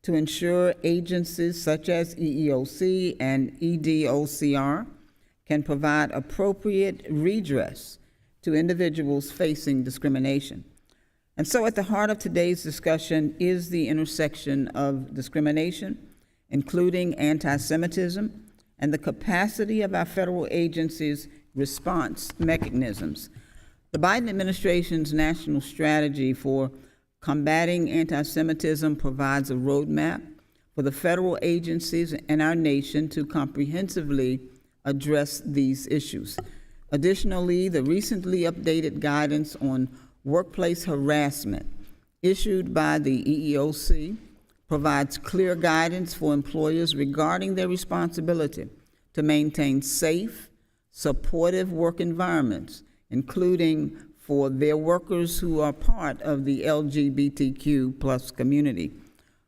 to ensure agencies such as EEOC and EDOCR can provide appropriate redress to individuals facing discrimination. And so at the heart of today's discussion is the intersection of discrimination, including anti-Semitism, and the capacity of our federal agencies' response mechanisms. The Biden administration's national strategy for combating anti-Semitism provides a roadmap for the federal agencies and our nation to comprehensively address these issues. Additionally, the recently updated guidance on workplace harassment issued by the EEOC provides clear guidance for employers regarding their responsibility to maintain safe, supportive work environments, including for their workers who are part of the LGBTQ plus community.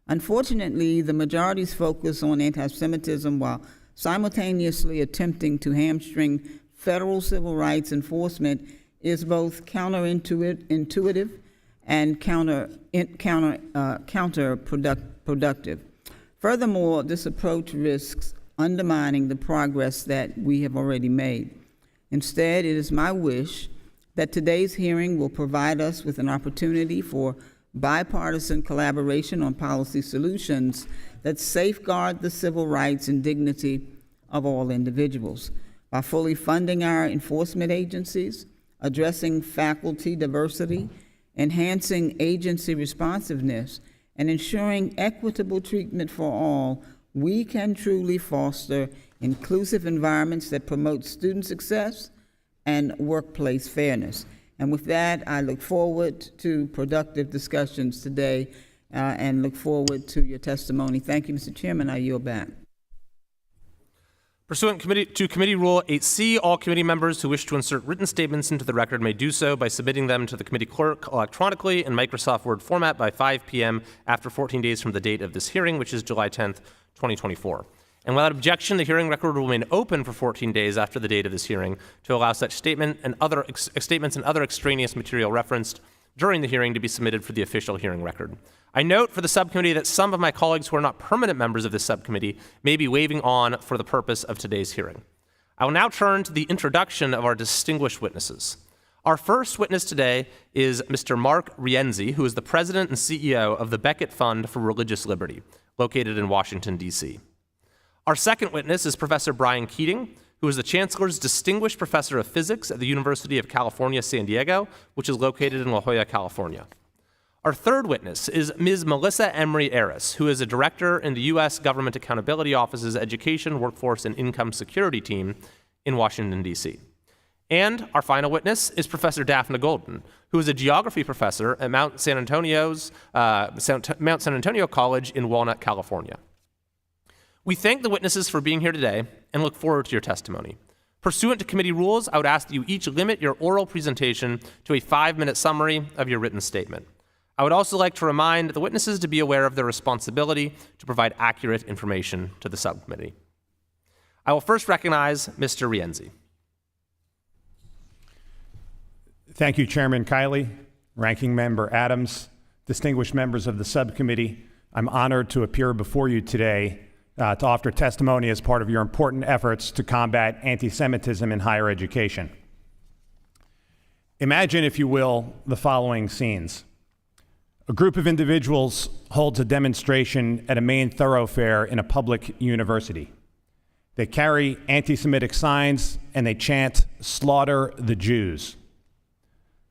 Unfortunately, the majority's focus on anti-Semitism while simultaneously attempting to hamstring federal civil rights enforcement is both counterintuitive and counterproductive. Furthermore, this approach risks undermining the progress that we have already made. Instead, it is my wish that today's hearing will provide us with an opportunity for bipartisan collaboration on policy solutions that safeguard the civil rights and dignity of all individuals. By fully funding our enforcement agencies, addressing faculty diversity, enhancing agency responsiveness, and ensuring equitable treatment for all, we can truly foster inclusive environments that promote student success and workplace fairness. And with that, I look forward to productive discussions today and look forward to your testimony. Thank you, Mr. Chairman. I yield back. Pursuant to Committee Rule 8C, all committee members who wish to insert written statements into the record may do so by submitting them to the committee clerk electronically in Microsoft Word format by 5 p.m. after 14 days from the date of this hearing, which is July 10th, 2024. And without objection, the hearing record will remain open for 14 days after the date of this hearing to allow such statements and other extraneous material referenced during the hearing to be submitted for the official hearing record. I note for the subcommittee that some of my colleagues who are not permanent members of this subcommittee may be waiving on for the purpose of today's hearing. I will now turn to the introduction of our distinguished witnesses. Our first witness today is Mr. Mark Rienzi, who is the president and CEO of the Beckett Fund for Religious Liberty, located in Washington, D.C. Our second witness is Professor Brian Keating, who is the Chancellor's Distinguished Professor of Physics at the University of California, San Diego, which is located in La Jolla, California. Our third witness is Ms. Melissa Emery Aris, who is a director in the U.S. Government Accountability Office's Education, Workforce, and Income Security team in Washington, D.C. And our final witness is Professor Daphn Golden, who is a geography professor at Mount San Antonio College in Walnut, California. We thank the witnesses for being here today and look forward to your testimony. Pursuant to committee rules, I would ask that you each limit your oral presentation to a 5-minute summary of your written statement. I would also like to remind the witnesses to be aware of their responsibility to provide accurate information to the subcommittee. I will first recognize Mr. Rienzi. Thank you, Chairman Kiley, Ranking Member Adams, distinguished members of the subcommittee. I'm honored to appear before you today to offer testimony as part of your important efforts to combat anti-Semitism in higher education. Imagine, if you will, the following scenes. A group of individuals holds a demonstration at a main thoroughfare in a public university. They carry anti-Semitic signs and they chant, "Slaughter the Jews."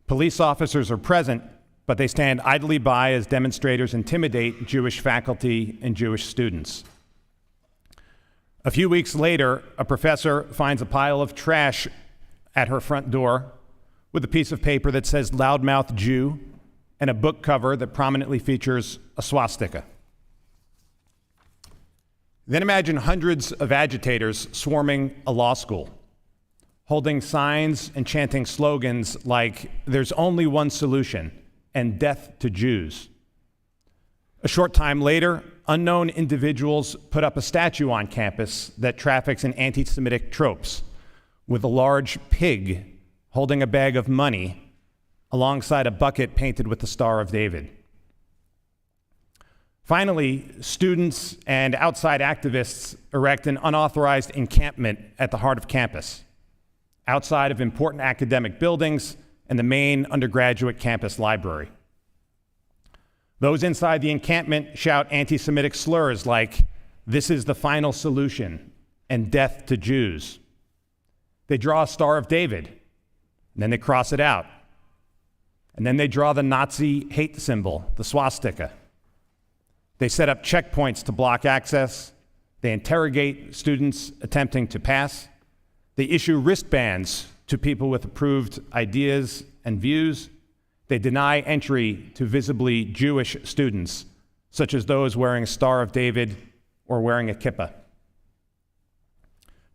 Police officers are present, but they stand idly by as demonstrators intimidate Jewish faculty and Jewish students. A few weeks later, a professor finds a pile of trash at her front door with a piece of paper that says "Loudmouth Jew" and a book cover that prominently features a swastika. Then imagine hundreds of agitators swarming a law school, holding signs and chanting slogans like "There's only one solution" and "Death to Jews." A short time later, unknown individuals put up a statue on campus that traffics in anti-Semitic tropes, with a large pig holding a bag of money alongside a bucket painted with the Star of David. Finally, students and outside activists erect an unauthorized encampment at the heart of campus, outside of important academic buildings and the main undergraduate campus library. Those inside the encampment shout anti-Semitic slurs like, "This is the final solution," and "Death to Jews." They draw a Star of David, and then they cross it out. And then they draw the Nazi hate symbol, the swastika. They set up checkpoints to block access. They interrogate students attempting to pass. They issue wristbands to people with approved ideas and views. They deny entry to visibly Jewish students, such as those wearing a Star of David or wearing a kippah.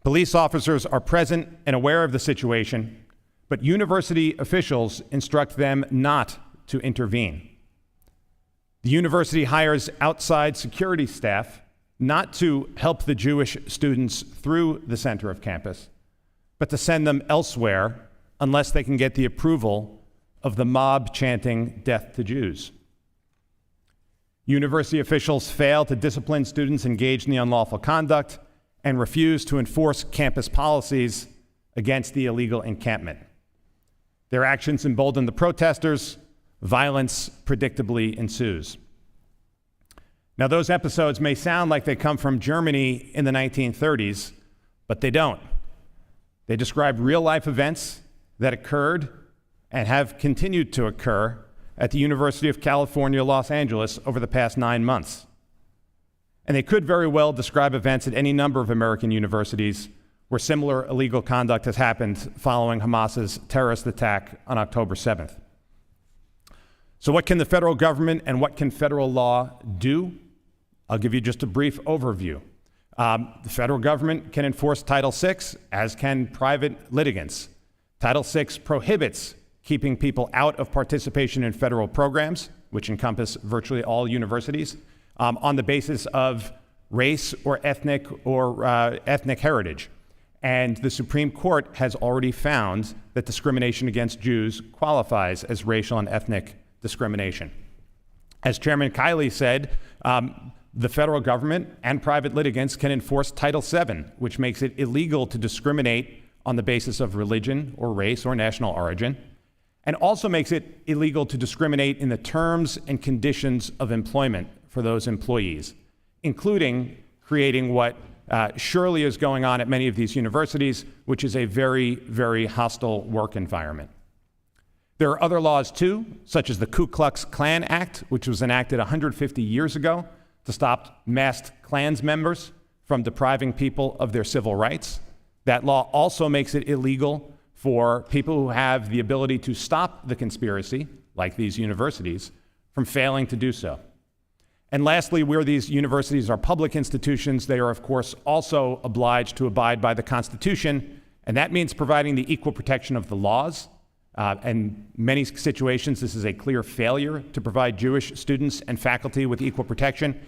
Police officers are present and aware of the situation, but university officials instruct them not to intervene. The university hires outside security staff not to help the Jewish students through the center of campus, but to send them elsewhere unless they can get the approval of the mob chanting "Death to Jews." University officials fail to discipline students engaged in the unlawful conduct and refuse to enforce campus policies against the illegal encampment. Their actions embolden the protesters. Violence predictably ensues. Now, those episodes may sound like they come from Germany in the 1930s, but they don't. They describe real-life events that occurred and have continued to occur at the University of California, Los Angeles over the past 9 months. And they could very well describe events at any number of American universities where similar illegal conduct has happened following Hamas's terrorist attack on October 7th. So what can the federal government and what can federal law do? I'll give you just a brief overview. The federal government can enforce Title VI, as can private litigants. Title VI prohibits keeping people out of participation in federal programs, which encompass virtually all universities, on the basis of race or ethnic heritage. And the Supreme Court has already found that discrimination against Jews qualifies as racial and ethnic discrimination. As Chairman Kiley said, the federal government and private litigants can enforce Title VII, which makes it illegal to discriminate on the basis of religion or race or national origin, and also makes it illegal to discriminate in the terms and conditions of employment for those employees, including creating what surely is going on at many of these universities, which is a very, very hostile work environment. There are other laws too, such as the Ku Klux Klan Act, which was enacted 150 years ago to stop masked Klans members from depriving people of their civil rights. That law also makes it illegal for people who have the ability to stop the conspiracy, like these universities, from failing to do so. And lastly, where these universities are public institutions, they are, of course, also obliged to abide by the Constitution, and that means providing the equal protection of the laws. In many situations, this is a clear failure to provide Jewish students and faculty with equal protection,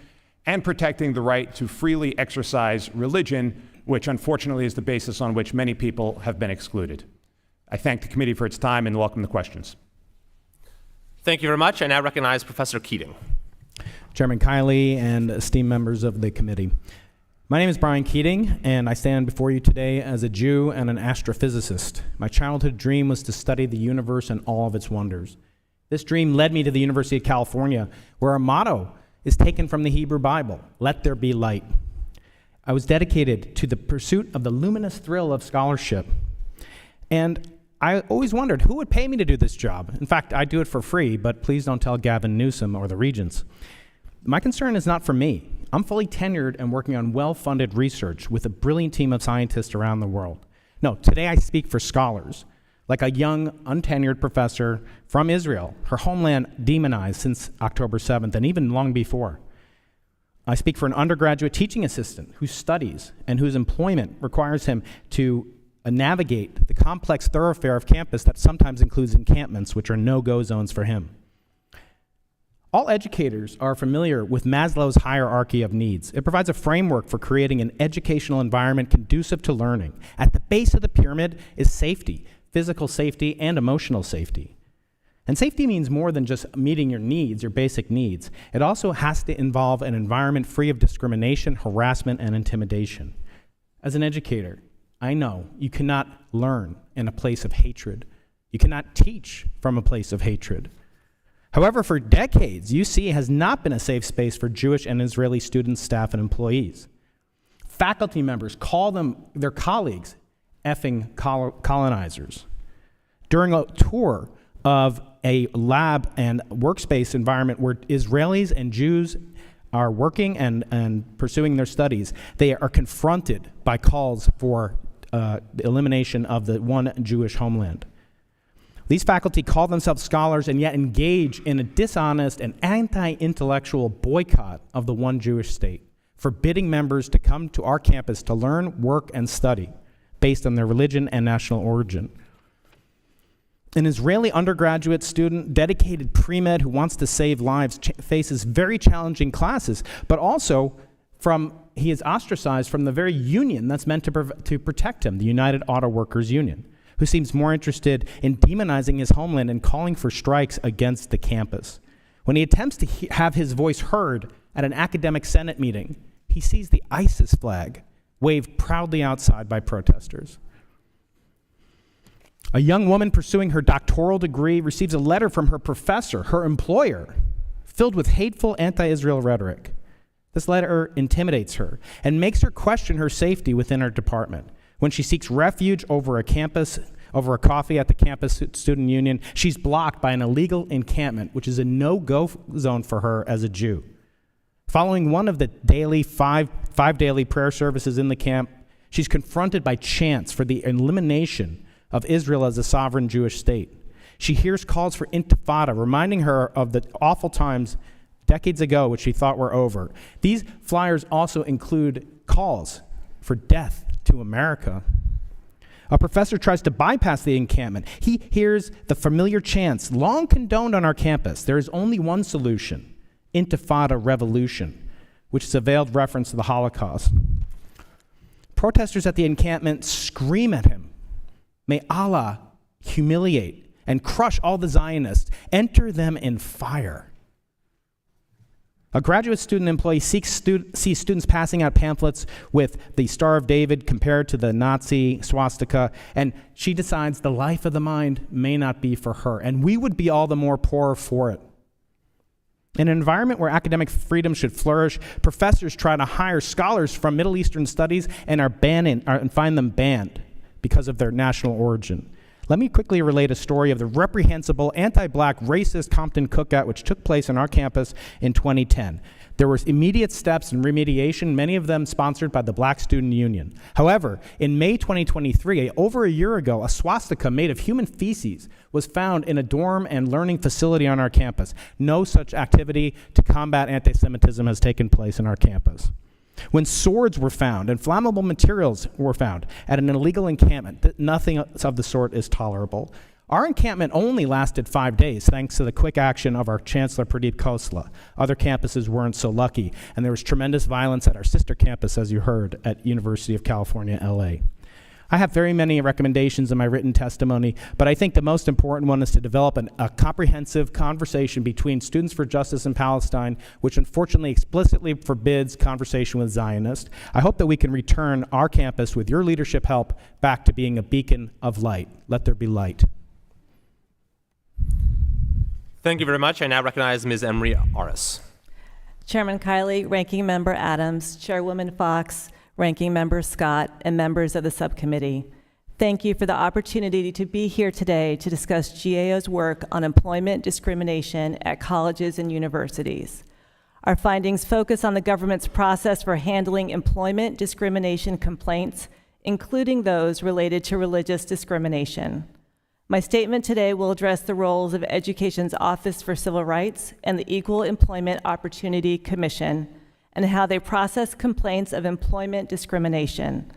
and protecting the right to freely exercise religion, which unfortunately is the basis on which many people have been excluded. I thank the committee for its time and welcome the questions. Thank you very much. I now recognize Professor Keating. Chairman Kiley and esteemed members of the committee. My name is Brian Keating, and I stand before you today as a Jew and an astrophysicist. My childhood dream was to study the universe and all of its wonders. This dream led me to the University of California, where our motto is taken from the Hebrew Bible, "Let there be light." I was dedicated to the pursuit of the luminous thrill of scholarship. And I always wondered who would pay me to do this job. In fact, I do it for free, but please don't tell Gavin Newsom or the Regents. My concern is not for me. I'm fully tenured and working on well-funded research with a brilliant team of scientists around the world. No, today I speak for scholars, like a young, untenured professor from Israel, her homeland demonized since October 7th and even long before. I speak for an undergraduate teaching assistant who studies and whose employment requires him to navigate the complex thoroughfare of campus that sometimes includes encampments, which are no-go zones for him. All educators are familiar with Maslow's hierarchy of needs. It provides a framework for creating an educational environment conducive to learning. At the base of the pyramid is safety, physical safety and emotional safety. And safety means more than just meeting your needs, your basic needs. It also has to involve an environment free of discrimination, harassment, and intimidation. As an educator, I know you cannot learn in a place of hatred. You cannot teach from a place of hatred. However, for decades, UC has not been a safe space for Jewish and Israeli students, staff, and employees. Faculty members call their colleagues effing colonizers. During a tour of a lab and workspace environment where Israelis and Jews are working and pursuing their studies, they are confronted by calls for the elimination of the one Jewish homeland. These faculty call themselves scholars and yet engage in a dishonest and anti-intellectual boycott of the one Jewish state, forbidding members to come to our campus to learn, work, and study based on their religion and national origin. An Israeli undergraduate student, dedicated pre-med who wants to save lives, faces very challenging classes, but also he is ostracized from the very union that's meant to protect him, the United Auto Workers Union, who seems more interested in demonizing his homeland and calling for strikes against the campus. When he attempts to have his voice heard at an academic senate meeting, he sees the ISIS flag waved proudly outside by protesters. A young woman pursuing her doctoral degree receives a letter from her professor, her employer, filled with hateful anti-Israel rhetoric. This letter intimidates her and makes her question her safety within her department. When she seeks refuge over a coffee at the campus student union, she's blocked by an illegal encampment, which is a no-go zone for her as a Jew. Following one of the five daily prayer services in the camp, she's confronted by chants for the elimination of Israel as a sovereign Jewish state. She hears calls for intifada, reminding her of the awful times decades ago which she thought were over. These flyers also include calls for death to America. A professor tries to bypass the encampment. He hears the familiar chants, long condoned on our campus. There is only one solution: intifada revolution, which is a veiled reference to the Holocaust. Protesters at the encampment scream at him, "May Allah humiliate and crush all the Zionists. Enter them in fire." A graduate student employee sees students passing out pamphlets with the Star of David compared to the Nazi swastika, and she decides the life of the mind may not be for her, and we would be all the more poorer for it. In an environment where academic freedom should flourish, professors try to hire scholars from Middle Eastern studies and find them banned because of their national origin. Let me quickly relate a story of the reprehensible anti-black racist Compton cookout which took place on our campus in 2010. There was immediate steps in remediation, many of them sponsored by the Black Student Union. However, in May 2023, over a year ago, a swastika made of human feces was found in a dorm and learning facility on our campus. No such activity to combat anti-Semitism has taken place on our campus. When swords were found and flammable materials were found at an illegal encampment, nothing of the sort is tolerable. Our encampment only lasted 5 days thanks to the quick action of our Chancellor Pradeep Khosla. Other campuses weren't so lucky, and there was tremendous violence at our sister campus, as you heard, at University of California, LA. I have very many recommendations in my written testimony, but I think the most important one is to develop a comprehensive conversation between Students for Justice in Palestine, which unfortunately explicitly forbids conversation with Zionists. I hope that we can return our campus, with your leadership help, back to being a beacon of light. Let there be light. Thank you very much. I now recognize Ms. Emery Aris. Chairman Kiley, Ranking Member Adams, Chairwoman Fox, Ranking Member Scott, and members of the subcommittee. Thank you for the opportunity to be here today to discuss GAO's work on employment discrimination at colleges and universities. Our findings focus on the government's process for handling employment discrimination complaints, including those related to religious discrimination. My statement today will address the roles of Education's Office for Civil Rights and the Equal Employment Opportunity Commission, and how they process complaints of employment discrimination.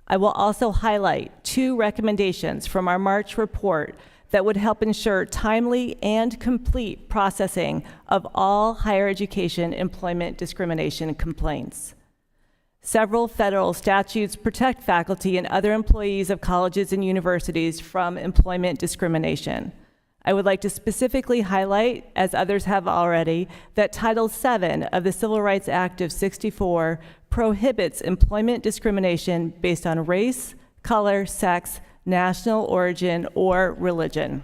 I will also highlight 2 recommendations from our March report that would help ensure timely and complete processing of all higher education employment discrimination complaints. Several federal statutes protect faculty and other employees of colleges and universities from employment discrimination. I would like to specifically highlight, as others have already, that Title VII of the Civil Rights Act of '64 prohibits employment discrimination based on race, color, sex, national origin, or religion.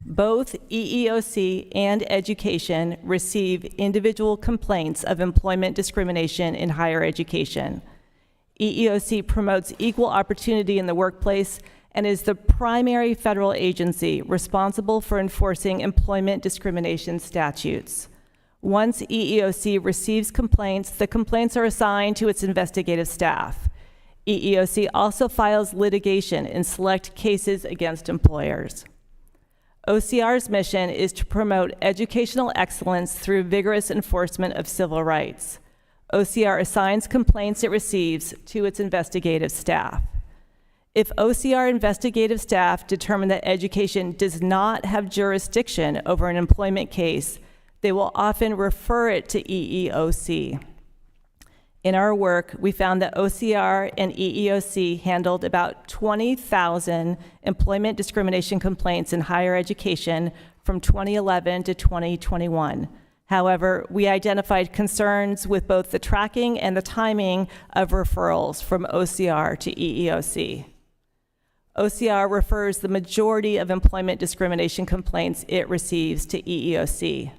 Both EEOC and education receive individual complaints of employment discrimination in higher education. EEOC promotes equal opportunity in the workplace and is the primary federal agency responsible for enforcing employment discrimination statutes. Once EEOC receives complaints, the complaints are assigned to its investigative staff. EEOC also files litigation in select cases against employers. OCR's mission is to promote educational excellence through vigorous enforcement of civil rights. OCR assigns complaints it receives to its investigative staff. If OCR investigative staff determine that education does not have jurisdiction over an employment case, they will often refer it to EEOC. In our work, we found that OCR and EEOC handled about 20,000 employment discrimination complaints in higher education from 2011 to 2021. However, we identified concerns with both the tracking and the timing of referrals from OCR to EEOC. OCR refers the majority of employment discrimination complaints it receives to EEOC.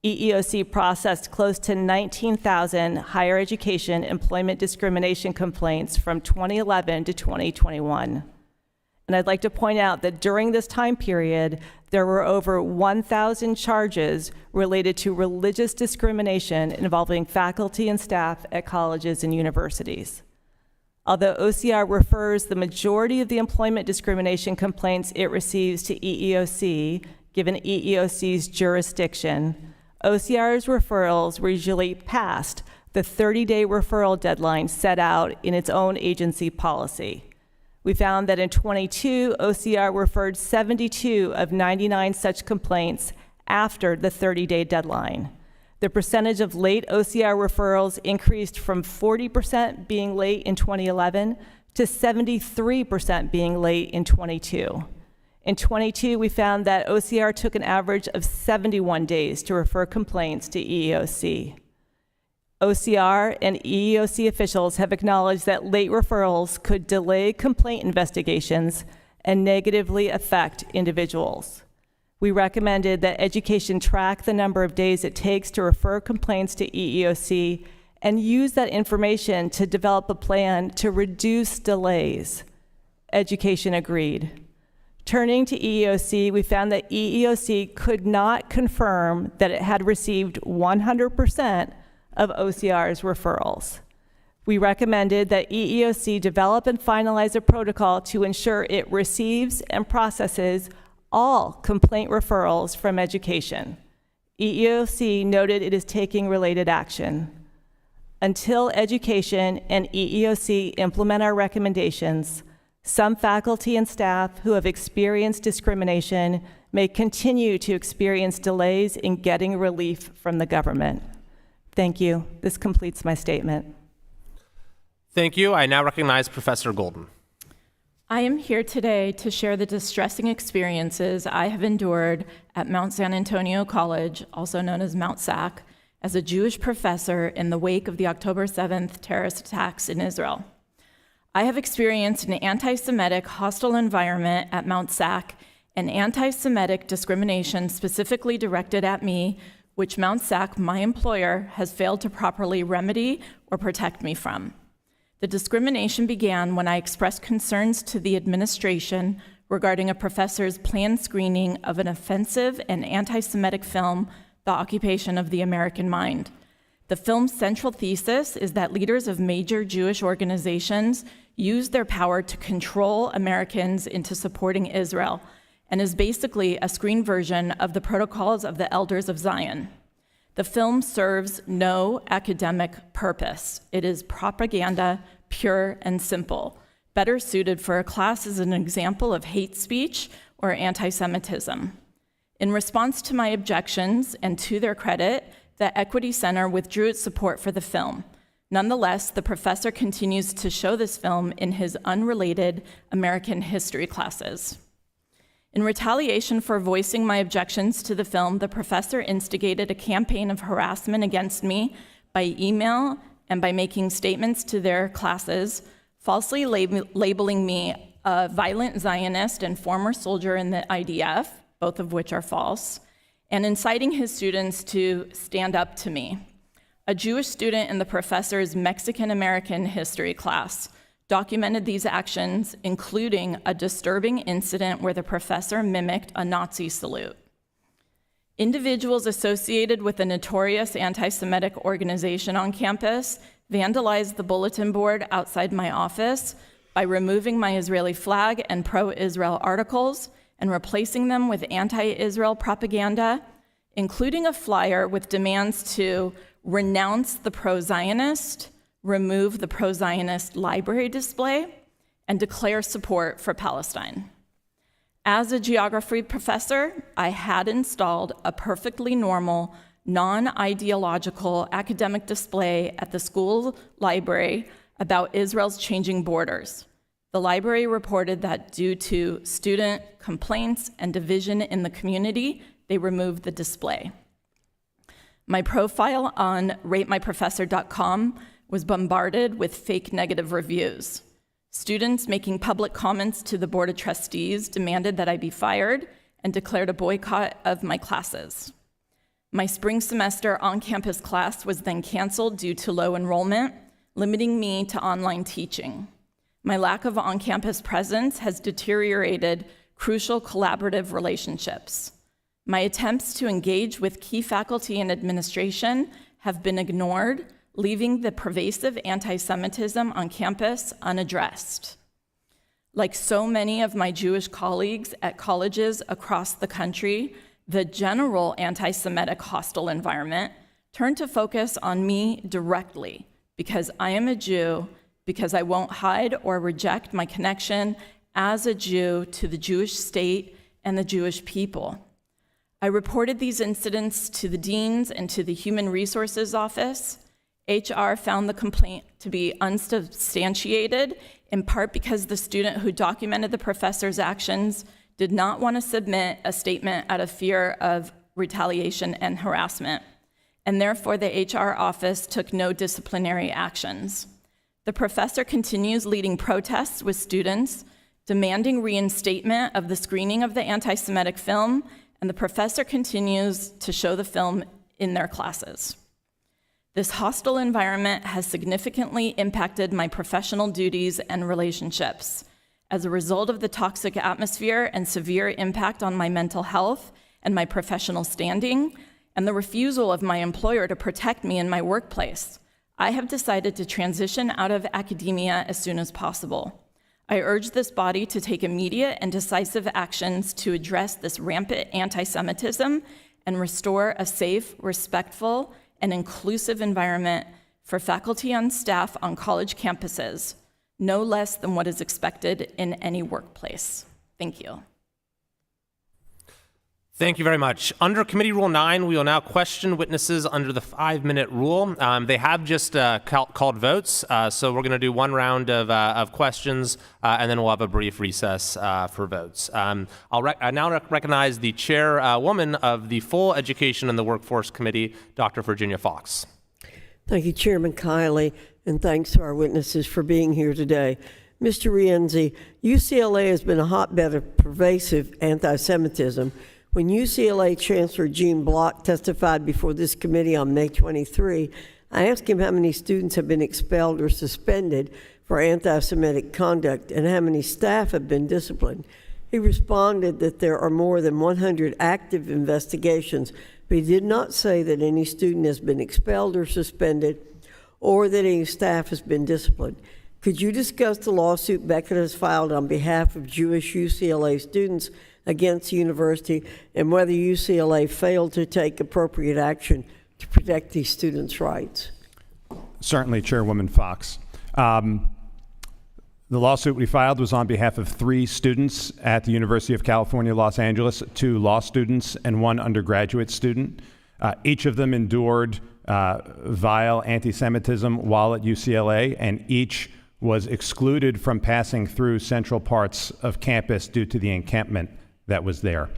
EEOC processed close to 19,000 higher education employment discrimination complaints from 2011 to 2021. And I'd like to point out that during this time period, there were over 1,000 charges related to religious discrimination involving faculty and staff at colleges and universities. Although OCR refers the majority of the employment discrimination complaints it receives to EEOC, given EEOC's jurisdiction, OCR's referrals were usually past the 30-day referral deadline set out in its own agency policy. We found that in 22, OCR referred 72 of 99 such complaints after the 30-day deadline. The percentage of late OCR referrals increased from 40% being late in 2011 to 73% being late in 22. In 22, we found that OCR took an average of 71 days to refer complaints to EEOC. OCR and EEOC officials have acknowledged that late referrals could delay complaint investigations and negatively affect individuals. We recommended that education track the number of days it takes to refer complaints to EEOC and use that information to develop a plan to reduce delays. Education agreed. Turning to EEOC, we found that EEOC could not confirm that it had received 100% of OCR's referrals. We recommended that EEOC develop and finalize a protocol to ensure it receives and processes all complaint referrals from education. EEOC noted it is taking related action. Until education and EEOC implement our recommendations, some faculty and staff who have experienced discrimination may continue to experience delays in getting relief from the government. Thank you. This completes my statement. Thank you. I now recognize Professor Golden. I am here today to share the distressing experiences I have endured at Mount San Antonio College, also known as Mount SAC, as a Jewish professor in the wake of the October 7th terrorist attacks in Israel. I have experienced an anti-Semitic hostile environment at Mount SAC and anti-Semitic discrimination specifically directed at me, which Mount SAC, my employer, has failed to properly remedy or protect me from. The discrimination began when I expressed concerns to the administration regarding a professor's planned screening of an offensive and anti-Semitic film, The Occupation of the American Mind. The film's central thesis is that leaders of major Jewish organizations use their power to control Americans into supporting Israel, and is basically a screen version of the Protocols of the Elders of Zion. The film serves no academic purpose. It is propaganda, pure and simple, better suited for a class as an example of hate speech or anti-Semitism. In response to my objections, and to their credit, the Equity Center withdrew its support for the film. Nonetheless, the professor continues to show this film in his unrelated American history classes. In retaliation for voicing my objections to the film, the professor instigated a campaign of harassment against me by email and by making statements to their classes, falsely labeling me a violent Zionist and former soldier in the IDF, both of which are false, and inciting his students to stand up to me. A Jewish student in the professor's Mexican-American history class documented these actions, including a disturbing incident where the professor mimicked a Nazi salute. Individuals associated with a notorious anti-Semitic organization on campus vandalized the bulletin board outside my office by removing my Israeli flag and pro-Israel articles and replacing them with anti-Israel propaganda, including a flyer with demands to renounce the pro-Zionist, remove the pro-Zionist library display, and declare support for Palestine. As a geography professor, I had installed a perfectly normal, non-ideological academic display at the school library about Israel's changing borders. The library reported that due to student complaints and division in the community, they removed the display. My profile on ratemyprofessor.com was bombarded with fake negative reviews. Students making public comments to the Board of Trustees demanded that I be fired and declared a boycott of my classes. My spring semester on-campus class was then canceled due to low enrollment, limiting me to online teaching. My lack of on-campus presence has deteriorated crucial collaborative relationships. My attempts to engage with key faculty and administration have been ignored, leaving the pervasive anti-Semitism on campus unaddressed. Like so many of my Jewish colleagues at colleges across the country, the general anti-Semitic hostile environment turned to focus on me directly because I am a Jew, because I won't hide or reject my connection as a Jew to the Jewish state and the Jewish people. I reported these incidents to the deans and to the Human Resources Office. HR found the complaint to be unsubstantiated, in part because the student who documented the professor's actions did not want to submit a statement out of fear of retaliation and harassment, and therefore the HR office took no disciplinary actions. The professor continues leading protests with students, demanding reinstatement of the screening of the anti-Semitic film, and the professor continues to show the film in their classes. This hostile environment has significantly impacted my professional duties and relationships. As a result of the toxic atmosphere and severe impact on my mental health and my professional standing, and the refusal of my employer to protect me in my workplace, I have decided to transition out of academia as soon as possible. I urge this body to take immediate and decisive actions to address this rampant anti-Semitism and restore a safe, respectful, and inclusive environment for faculty and staff on college campuses, no less than what is expected in any workplace. Thank you. Thank you very much. Under Committee Rule 9, we will now question witnesses under the 5-minute rule. They have just called votes, so we're going to do one round of questions, and then we'll have a brief recess for votes. I now recognize the chairwoman of the Full Education and the Workforce Committee, Dr. Virginia Fox. Thank you, Chairman Kiley, and thanks to our witnesses for being here today. Mr. Rienzi, UCLA has been a hotbed of pervasive anti-Semitism. When UCLA Chancellor Gene Block testified before this committee on May 23, I asked him how many students have been expelled or suspended for anti-Semitic conduct and how many staff have been disciplined. He responded that there are more than 100 active investigations, but he did not say that any student has been expelled or suspended or that any staff has been disciplined. Could you discuss the lawsuit Beckett has filed on behalf of Jewish UCLA students against the university and whether UCLA failed to take appropriate action to protect these students' rights? Certainly, Chairwoman Fox. The lawsuit we filed was on behalf of 3 students at the University of California, Los Angeles, 2 law students and 1 undergraduate student. Each of them endured vile anti-Semitism while at UCLA, and each was excluded from passing through central parts of campus due to the encampment that was there.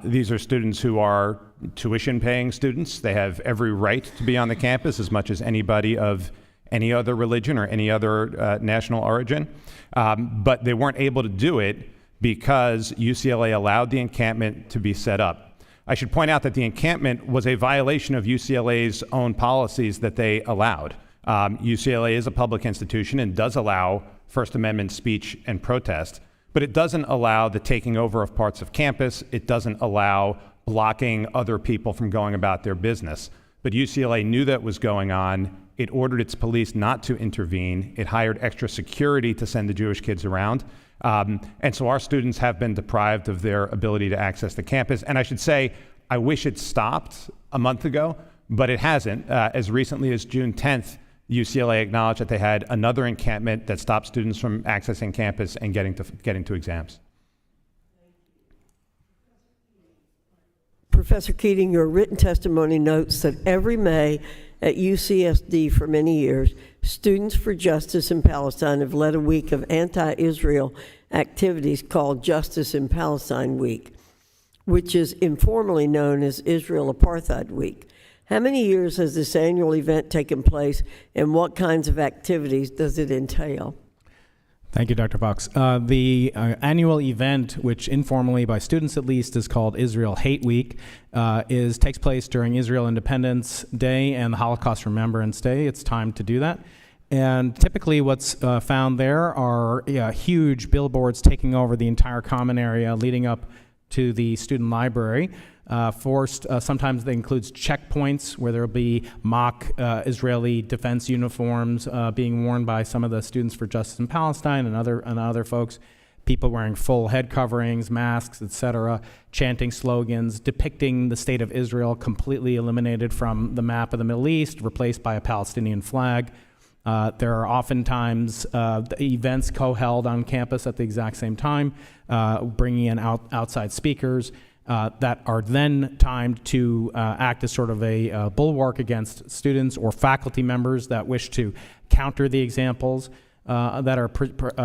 These are students who are tuition-paying students. They have every right to be on the campus as much as anybody of any other religion or any other national origin. But they weren't able to do it because UCLA allowed the encampment to be set up. I should point out that the encampment was a violation of UCLA's own policies that they allowed. UCLA is a public institution and does allow First Amendment speech and protest, but it doesn't allow the taking over of parts of campus. It doesn't allow blocking other people from going about their business. But UCLA knew that was going on. It ordered its police not to intervene. It hired extra security to send the Jewish kids around. And so our students have been deprived of their ability to access the campus. And I should say, I wish it stopped a month ago, but it hasn't. As recently as June 10th, UCLA acknowledged that they had another encampment that stopped students from accessing campus and getting to exams. Professor Keating, your written testimony notes that every May at UCSD for many years, Students for Justice in Palestine have led a week of anti-Israel activities called Justice in Palestine Week, which is informally known as Israel Apartheid Week. How many years has this annual event taken place, and what kinds of activities does it entail? Thank you, Dr. Fox. The annual event, which informally by students at least is called Israel Hate Week, takes place during Israel Independence Day and the Holocaust Remembrance Day. It's time to do that. And typically what's found there are huge billboards taking over the entire common area leading up to the student library. Sometimes that includes checkpoints where there'll be mock Israeli defense uniforms being worn by some of the Students for Justice in Palestine and other folks. People wearing full head coverings, masks, etc., chanting slogans, depicting the state of Israel completely eliminated from the map of the Middle East, replaced by a Palestinian flag. There are oftentimes events co-held on campus at the exact same time, bringing in outside speakers. That are then timed to act as sort of a bulwark against students or faculty members that wish to counter the examples that are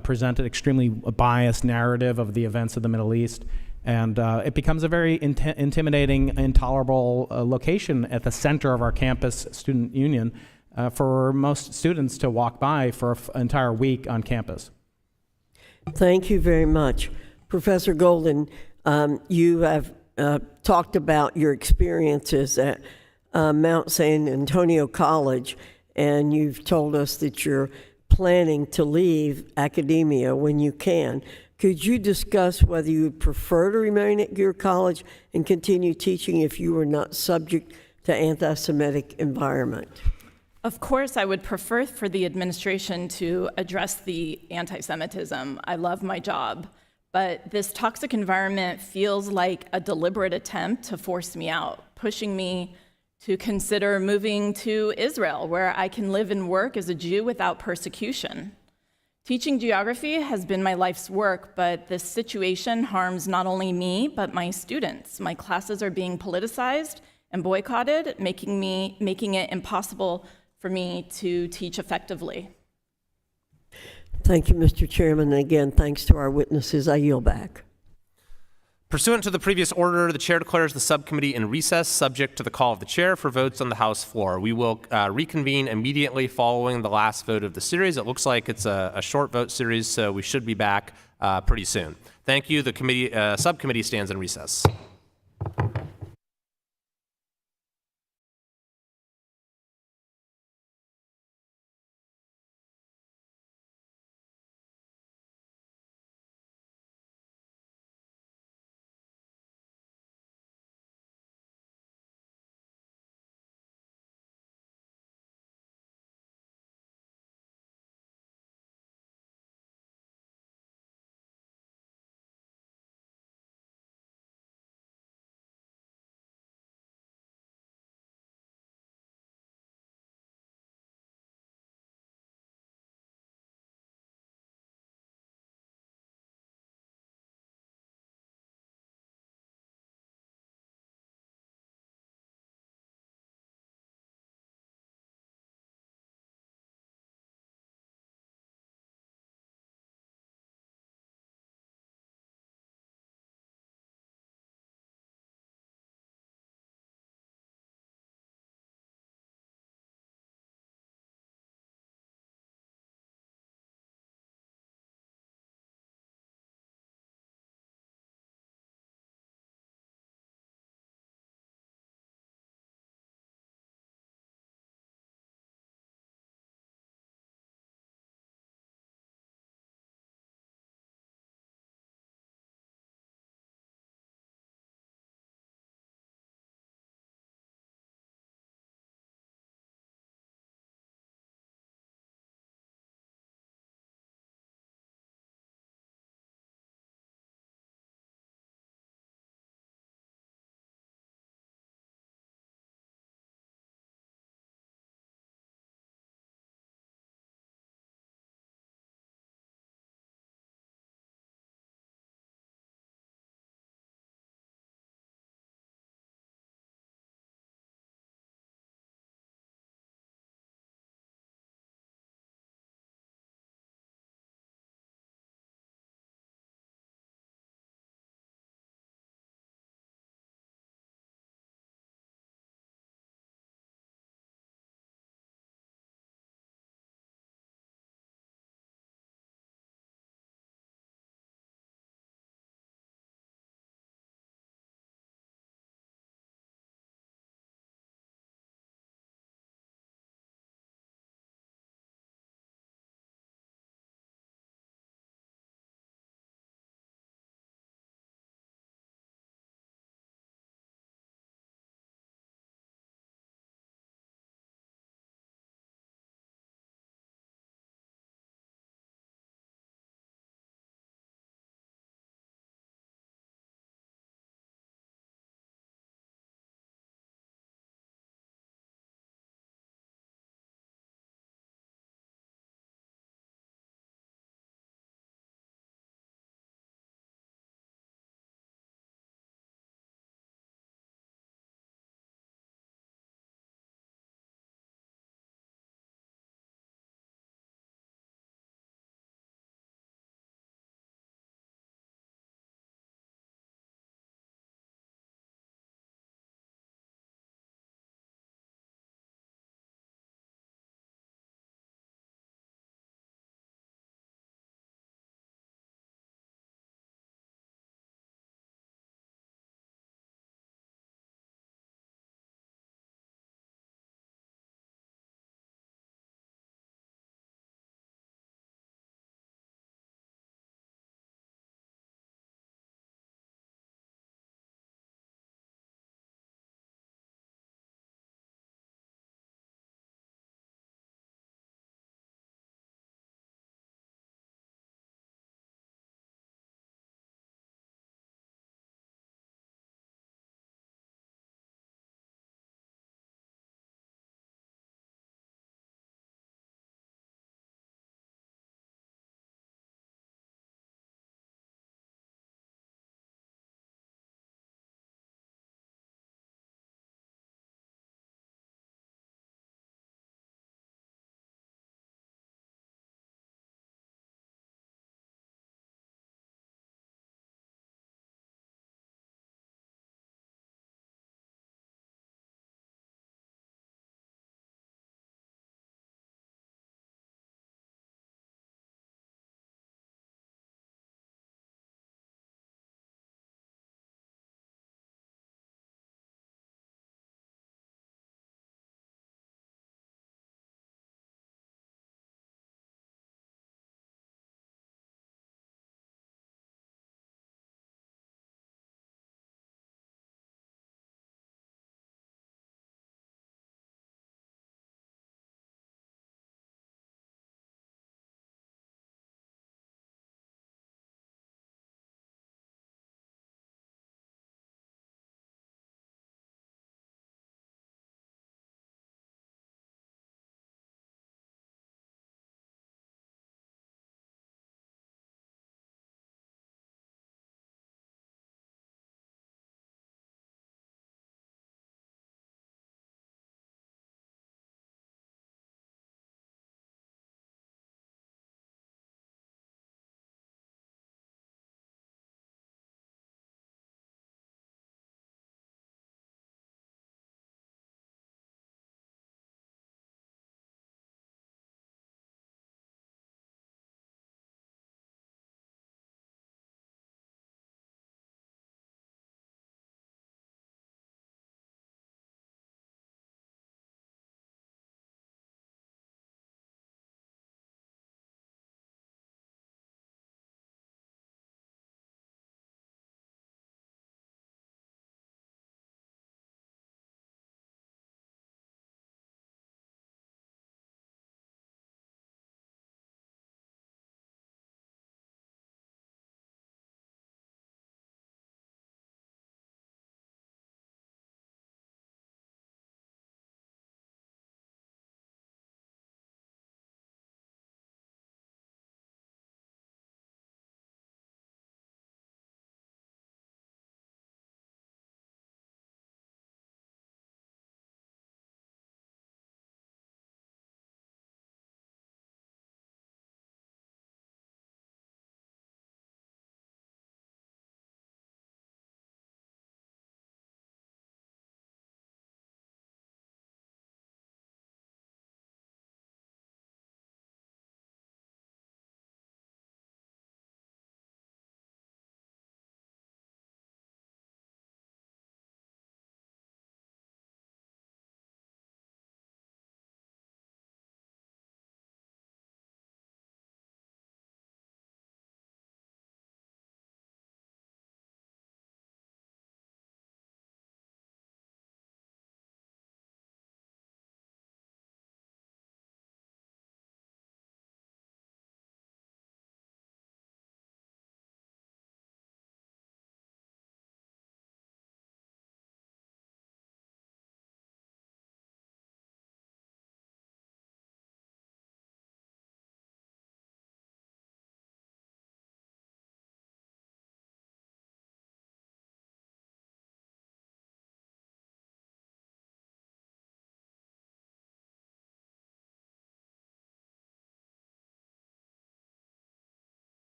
presented, extremely biased narrative of the events of the Middle East. And it becomes a very intimidating, intolerable location at the center of our campus student union for most students to walk by for an entire week on campus. Thank you very much. Professor Golden, you have talked about your experiences at Mount San Antonio College, and you've told us that you're planning to leave academia when you can. Could you discuss whether you would prefer to remain at your college and continue teaching if you were not subject to anti-Semitic environment? Of course, I would prefer for the administration to address the anti-Semitism. I love my job. But this toxic environment feels like a deliberate attempt to force me out, pushing me to consider moving to Israel, where I can live and work as a Jew without persecution. Teaching geography has been my life's work, but this situation harms not only me, but my students. My classes are being politicized and boycotted, making it impossible for me to teach effectively. Thank you, Mr. Chairman. And again, thanks to our witnesses. I yield back. Pursuant to the previous order, the chair declares the subcommittee in recess, subject to the call of the chair for votes on the House floor. We will reconvene immediately following the last vote of the series. It looks like it's a short vote series, so we should be back pretty soon. Thank you. The subcommittee stands in recess.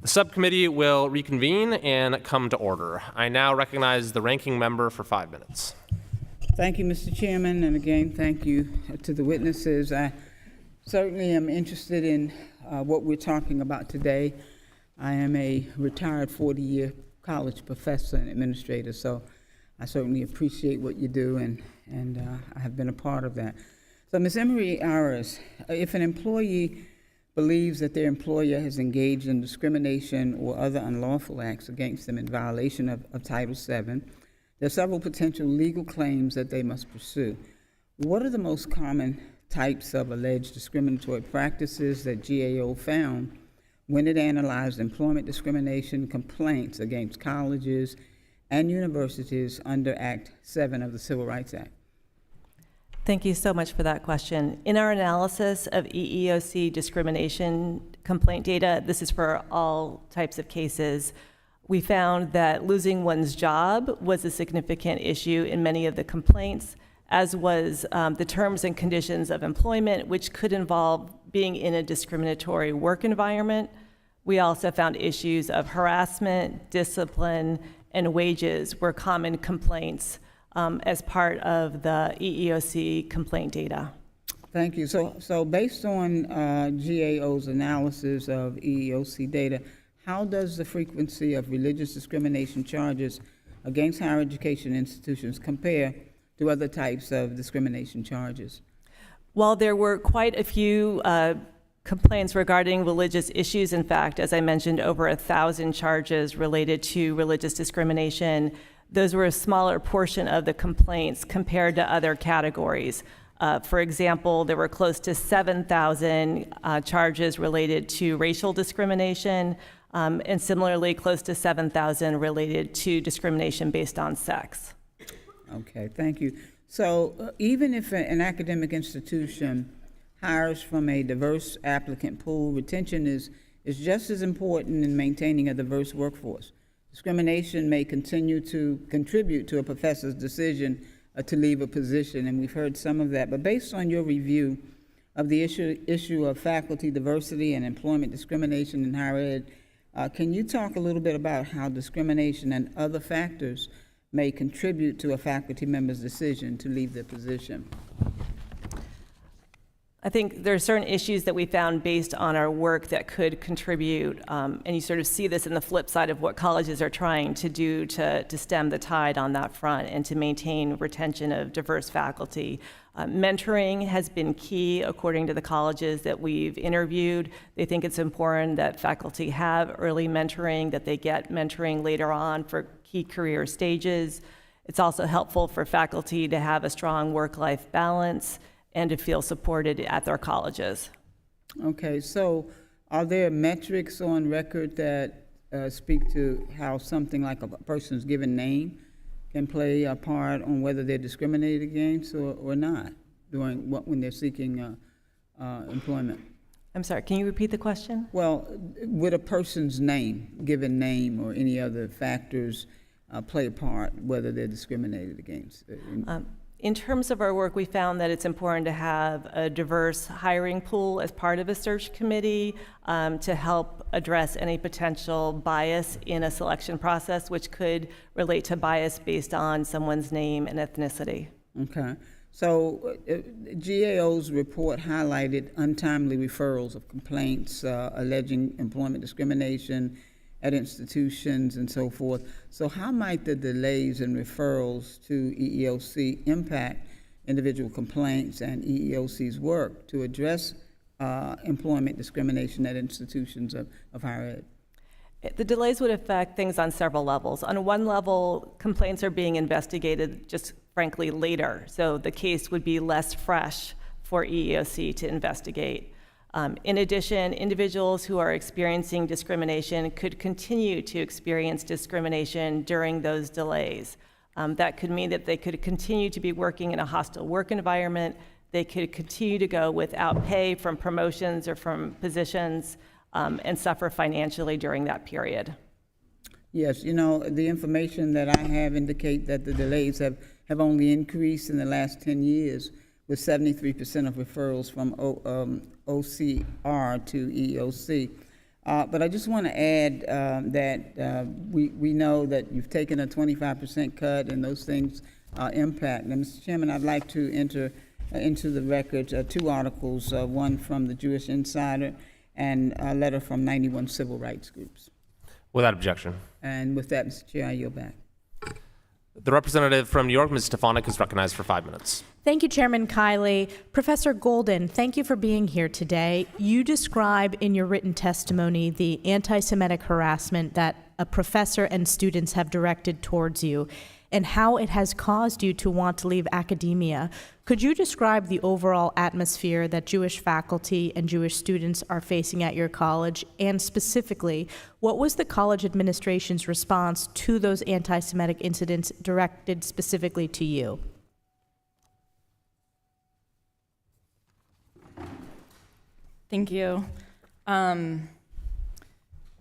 The subcommittee will reconvene and come to order. I now recognize the ranking member for 5 minutes. Thank you, Mr. Chairman, and again, thank you to the witnesses. I certainly am interested in what we're talking about today. I am a retired 40-year college professor and administrator, so I certainly appreciate what you do, and I have been a part of that. So, Ms. Emery, Aris, if an employee believes that their employer has engaged in discrimination or other unlawful acts against them in violation of Title VII, there are several potential legal claims that they must pursue. What are the most common types of alleged discriminatory practices that GAO found when it analyzed employment discrimination complaints against colleges and universities under Act 7 of the Civil Rights Act? Thank you so much for that question. In our analysis of EEOC discrimination complaint data, this is for all types of cases, we found that losing one's job was a significant issue in many of the complaints, as was the terms and conditions of employment, which could involve being in a discriminatory work environment. We also found issues of harassment, discipline, and wages were common complaints as part of the EEOC complaint data. Thank you. So based on GAO's analysis of EEOC data, how does the frequency of religious discrimination charges against higher education institutions compare to other types of discrimination charges? While there were quite a few complaints regarding religious issues, in fact, as I mentioned, over 1,000 charges related to religious discrimination, those were a smaller portion of the complaints compared to other categories. For example, there were close to 7,000 charges related to racial discrimination, and similarly close to 7,000 related to discrimination based on sex. Okay, thank you. So even if an academic institution hires from a diverse applicant pool, retention is just as important in maintaining a diverse workforce. Discrimination may continue to contribute to a professor's decision to leave a position, and we've heard some of that. But based on your review of the issue of faculty diversity and employment discrimination in higher ed, can you talk a little bit about how discrimination and other factors may contribute to a faculty member's decision to leave their position? I think there are certain issues that we found based on our work that could contribute, and you sort of see this in the flip side of what colleges are trying to do to stem the tide on that front and to maintain retention of diverse faculty. Mentoring has been key, according to the colleges that we've interviewed. They think it's important that faculty have early mentoring, that they get mentoring later on for key career stages. It's also helpful for faculty to have a strong work-life balance and to feel supported at their colleges. Okay, so are there metrics on record that speak to how something like a person's given name can play a part on whether they're discriminated against or not when they're seeking employment? I'm sorry, can you repeat the question? Well, would a person's given name, or any other factors play a part whether they're discriminated against? In terms of our work, we found that it's important to have a diverse hiring pool as part of a search committee to help address any potential bias in a selection process, which could relate to bias based on someone's name and ethnicity. Okay. So GAO's report highlighted untimely referrals of complaints alleging employment discrimination at institutions and so forth. So how might the delays in referrals to EEOC impact individual complaints and EEOC's work to address employment discrimination at institutions of higher ed? The delays would affect things on several levels. On one level, complaints are being investigated just frankly later, so the case would be less fresh for EEOC to investigate. In addition, individuals who are experiencing discrimination could continue to experience discrimination during those delays. That could mean that they could continue to be working in a hostile work environment. They could continue to go without pay from promotions or from positions and suffer financially during that period. Yes, you know, the information that I have indicate that the delays have only increased in the last 10 years, with 73% of referrals from OCR to EEOC. But I just want to add that we know that you've taken a 25% cut, and those things impact. Now, Mr. Chairman, I'd like to enter into the record 2 articles, one from the Jewish Insider and a letter from 91 civil rights groups. Without objection. And with that, Mr. Chair, I yield back. The representative from New York, Ms. Stefanik, is recognized for 5 minutes. Thank you, Chairman Kiley. Professor Golden, thank you for being here today. You describe in your written testimony the anti-Semitic harassment that a professor and students have directed towards you and how it has caused you to want to leave academia. Could you describe the overall atmosphere that Jewish faculty and Jewish students are facing at your college? And specifically, what was the college administration's response to those anti-Semitic incidents directed specifically to you? Thank you.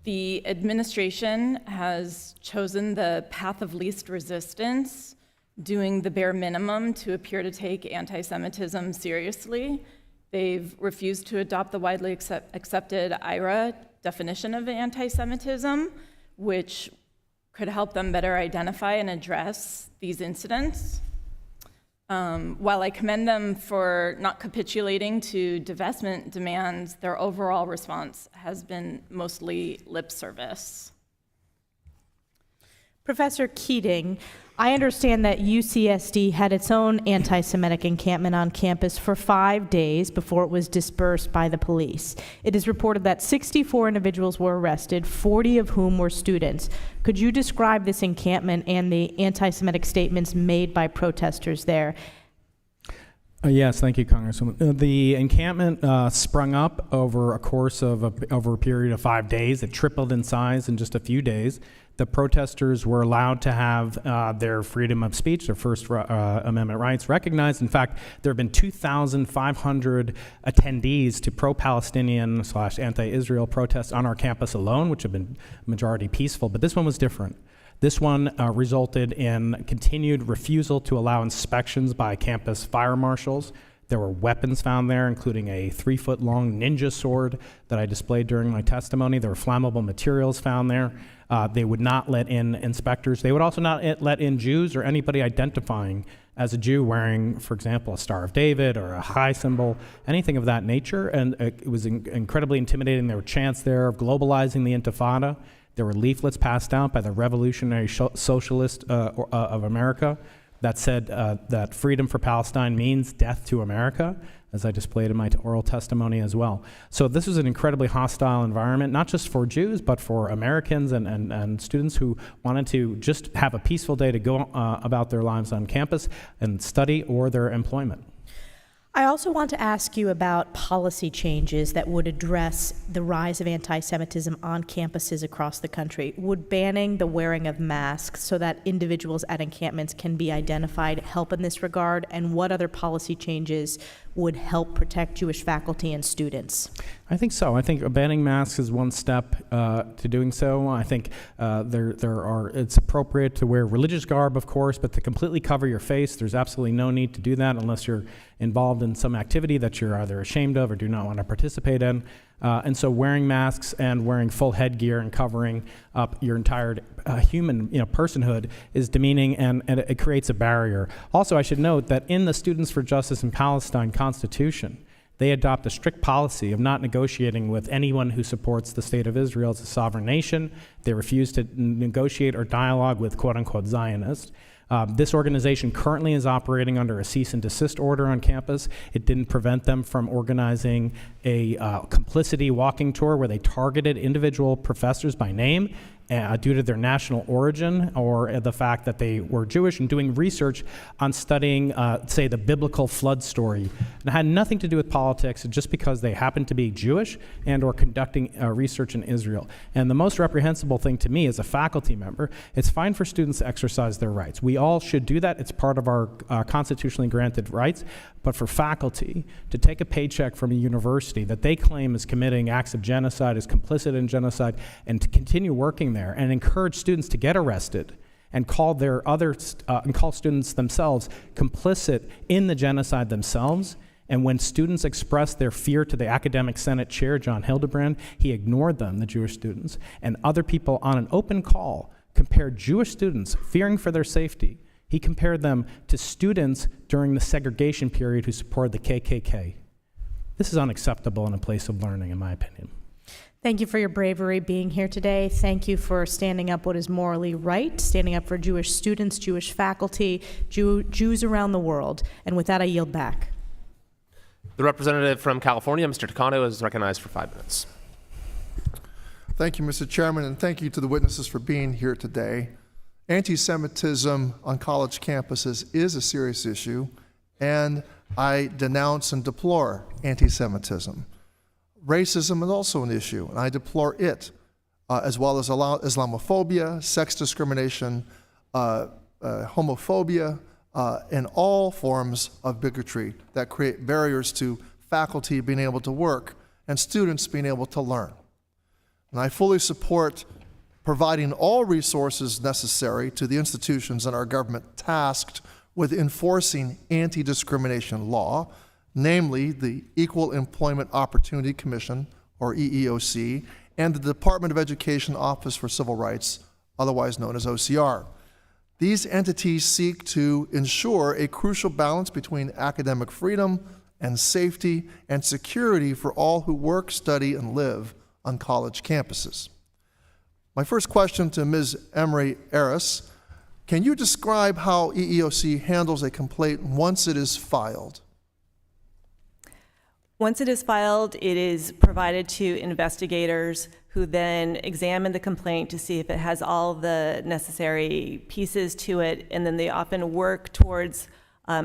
The administration has chosen the path of least resistance, doing the bare minimum to appear to take anti-Semitism seriously. They've refused to adopt the widely accepted IRA definition of anti-Semitism, which could help them better identify and address these incidents. While I commend them for not capitulating to divestment demands, their overall response has been mostly lip service. Professor Keating, I understand that UCSD had its own anti-Semitic encampment on campus for 5 days before it was dispersed by the police. It is reported that 64 individuals were arrested, 40 of whom were students. Could you describe this encampment and the anti-Semitic statements made by protesters there? Yes, thank you, Congresswoman. The encampment sprung up over a course of over a period of 5 days. It tripled in size in just a few days. The protesters were allowed to have their freedom of speech, their First Amendment rights recognized. In fact, there have been 2,500 attendees to pro-Palestinian / anti-Israel protests on our campus alone, which have been majority peaceful. But this one was different. This one resulted in continued refusal to allow inspections by campus fire marshals. There were weapons found there, including a 3-foot-long ninja sword that I displayed during my testimony. There were flammable materials found there. They would not let in inspectors. They would also not let in Jews or anybody identifying as a Jew wearing, for example, a Star of David or a high symbol, anything of that nature. And it was incredibly intimidating. There were chants there of globalizing the Intifada. There were leaflets passed out by the Revolutionary Socialist of America that said that freedom for Palestine means death to America, as I displayed in my oral testimony as well. So this was an incredibly hostile environment, not just for Jews, but for Americans and students who wanted to just have a peaceful day to go about their lives on campus and study or their employment. I also want to ask you about policy changes that would address the rise of anti-Semitism on campuses across the country. Would banning the wearing of masks so that individuals at encampments can be identified help in this regard? And what other policy changes would help protect Jewish faculty and students? I think so. I think banning masks is one step to doing so. I think it's appropriate to wear religious garb, of course, but to completely cover your face, there's absolutely no need to do that unless you're involved in some activity that you're either ashamed of or do not want to participate in. And so wearing masks and wearing full headgear and covering up your entire human personhood is demeaning, and it creates a barrier. Also, I should note that in the Students for Justice in Palestine Constitution, they adopt a strict policy of not negotiating with anyone who supports the state of Israel as a sovereign nation. They refuse to negotiate or dialogue with quote-unquote Zionists. This organization currently is operating under a cease and desist order on campus. It didn't prevent them from organizing a complicity walking tour where they targeted individual professors by name due to their national origin or the fact that they were Jewish, and doing research on studying, say, the biblical flood story. And it had nothing to do with politics, just because they happened to be Jewish and or conducting research in Israel. And the most reprehensible thing to me as a faculty member, it's fine for students to exercise their rights. We all should do that. It's part of our constitutionally granted rights. But for faculty to take a paycheck from a university that they claim is committing acts of genocide, is complicit in genocide, and to continue working there and encourage students to get arrested and call students themselves complicit in the genocide themselves, And when students expressed their fear to the Academic Senate Chair, John Hildebrand, he ignored them, the Jewish students, and other people on an open call compared Jewish students fearing for their safety. He compared them to students during the segregation period who supported the KKK. This is unacceptable in a place of learning, in my opinion. Thank you for your bravery being here today. Thank you for standing up what is morally right, standing up for Jewish students, Jewish faculty, Jews around the world. And with that, I yield back. The representative from California, Mr. Takano, is recognized for 5 minutes. Thank you, Mr. Chairman, and thank you to the witnesses for being here today. Anti-Semitism on college campuses is a serious issue, and I denounce and deplore anti-Semitism. Racism is also an issue, and I deplore it, as well as Islamophobia, sex discrimination, homophobia, and all forms of bigotry that create barriers to faculty being able to work and students being able to learn. And I fully support providing all resources necessary to the institutions in our government tasked with enforcing anti-discrimination law, namely the Equal Employment Opportunity Commission, or EEOC, and the Department of Education Office for Civil Rights, otherwise known as OCR. These entities seek to ensure a crucial balance between academic freedom and safety and security for all who work, study, and live on college campuses. My first question to Ms. Emery, Aris, can you describe how EEOC handles a complaint once it is filed? Once it is filed, it is provided to investigators who then examine the complaint to see if it has all the necessary pieces to it, and then they often work towards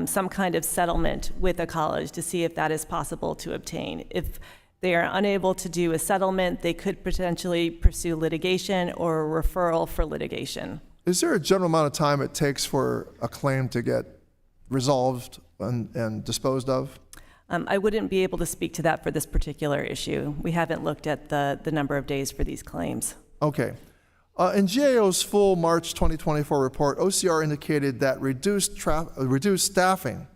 some kind of settlement with a college to see if that is possible to obtain. If they are unable to do a settlement, they could potentially pursue litigation or a referral for litigation. Is there a general amount of time it takes for a claim to get resolved and disposed of? I wouldn't be able to speak to that for this particular issue. We haven't looked at the number of days for these claims. Okay. In GAO's full March 2024 report, OCR indicated that reduced staffing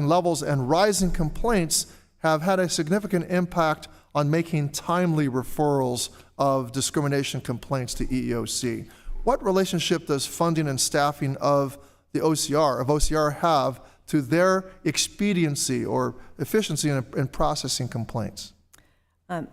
levels and rising complaints have had a significant impact on making timely referrals of discrimination complaints to EEOC. What relationship does funding and staffing of the OCR have to their expediency or efficiency in processing complaints?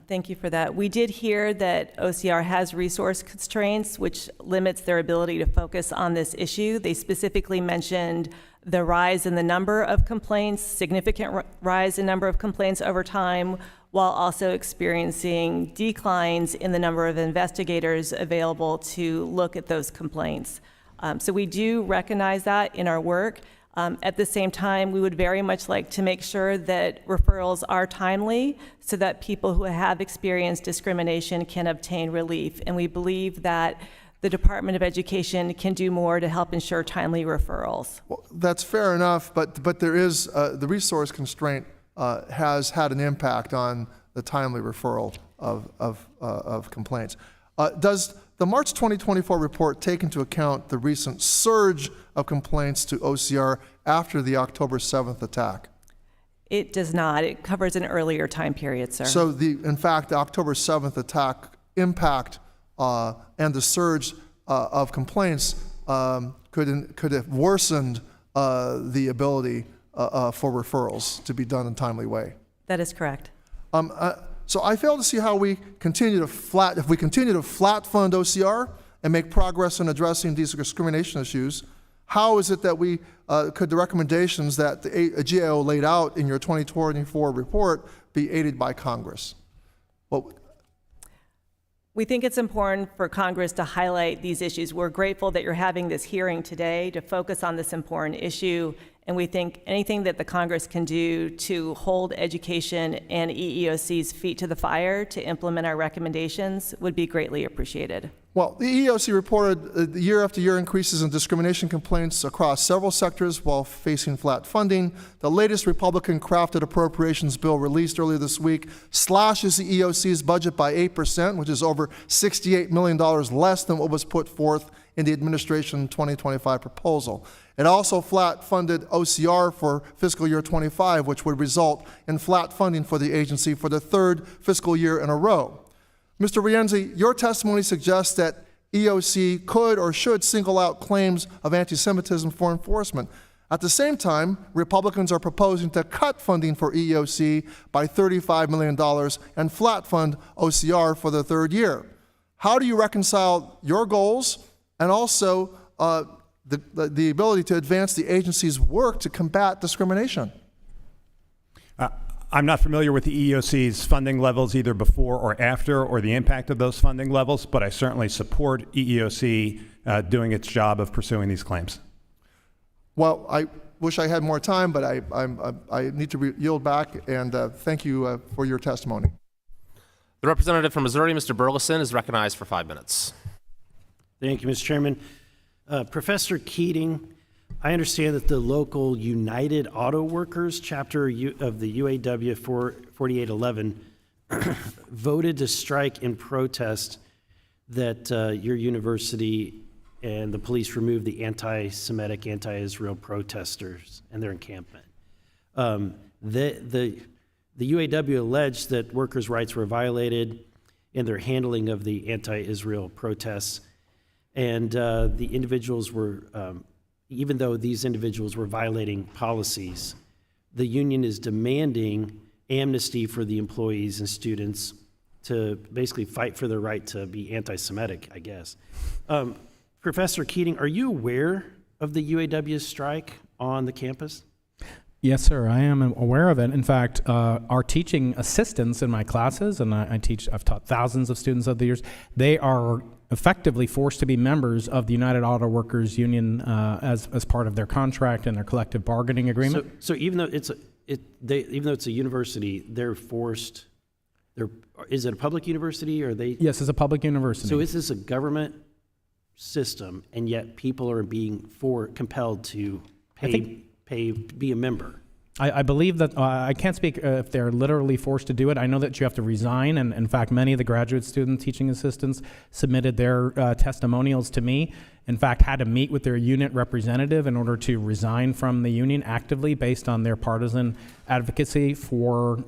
Thank you for that. We did hear that OCR has resource constraints, which limits their ability to focus on this issue. They specifically mentioned the rise in the number of complaints, significant rise in number of complaints over time, while also experiencing declines in the number of investigators available to look at those complaints. So we do recognize that in our work. At the same time, we would very much like to make sure that referrals are timely so that people who have experienced discrimination can obtain relief. And we believe that the Department of Education can do more to help ensure timely referrals. Well, that's fair enough, but there is, the resource constraint has had an impact on the timely referral of complaints. Does the March 2024 report take into account the recent surge of complaints to OCR after the October 7th attack? It does not. It covers an earlier time period, sir. So, in fact, the October 7th attack impact and the surge of complaints could have worsened the ability for referrals to be done in a timely way. That is correct. So I fail to see how we continue to if we continue to flat fund OCR and make progress in addressing these discrimination issues, how is it that we could the recommendations that the GAO laid out in your 2024 report be aided by Congress? Well, we think it's important for Congress to highlight these issues. We're grateful that you're having this hearing today to focus on this important issue, and we think anything that the Congress can do to hold education and EEOC's feet to the fire to implement our recommendations would be greatly appreciated. Well, the EEOC reported year after year increases in discrimination complaints across several sectors while facing flat funding. The latest Republican-crafted appropriations bill released earlier this week slashes the EEOC's budget by 8%, which is over $68 million less than what was put forth in the administration 2025 proposal. It also flat funded OCR for fiscal year 25, which would result in flat funding for the agency for the third fiscal year in a row. Mr. Rienzi, your testimony suggests that EOC could or should single out claims of anti-Semitism for enforcement. At the same time, Republicans are proposing to cut funding for EOC by $35 million and flat fund OCR for the third year. How do you reconcile your goals and also the ability to advance the agency's work to combat discrimination? I'm not familiar with the EEOC's funding levels either before or after or the impact of those funding levels, but I certainly support EEOC doing its job of pursuing these claims. Well, I wish I had more time, but I need to yield back, and thank you for your testimony. The representative from Missouri, Mr. Burleson, is recognized for 5 minutes. Thank you, Mr. Chairman. Professor Keating, I understand that the local United Auto Workers chapter of the UAW 4811 voted to strike in protest that your university and the police remove the anti-Semitic, anti-Israel protesters and their encampment. The UAW alleged that workers' rights were violated in their handling of the anti-Israel protests, and the individuals were, even though these individuals were violating policies, the union is demanding amnesty for the employees and students to basically fight for their right to be anti-Semitic, I guess. Professor Keating, are you aware of the UAW strike on the campus? Yes, sir, I am aware of it. In fact, our teaching assistants in my classes, and I've taught thousands of students over the years, they are effectively forced to be members of the United Auto Workers Union as part of their contract and their collective bargaining agreement. So even though it's a university, they're forced. Is it a public university, or they? Yes, it's a public university. So is this a government system, and yet people are being compelled to be a member? I believe that, I can't speak if they're literally forced to do it. I know that you have to resign, and in fact, many of the graduate student teaching assistants submitted their testimonials to me. In fact, had to meet with their unit representative in order to resign from the union actively based on their partisan advocacy for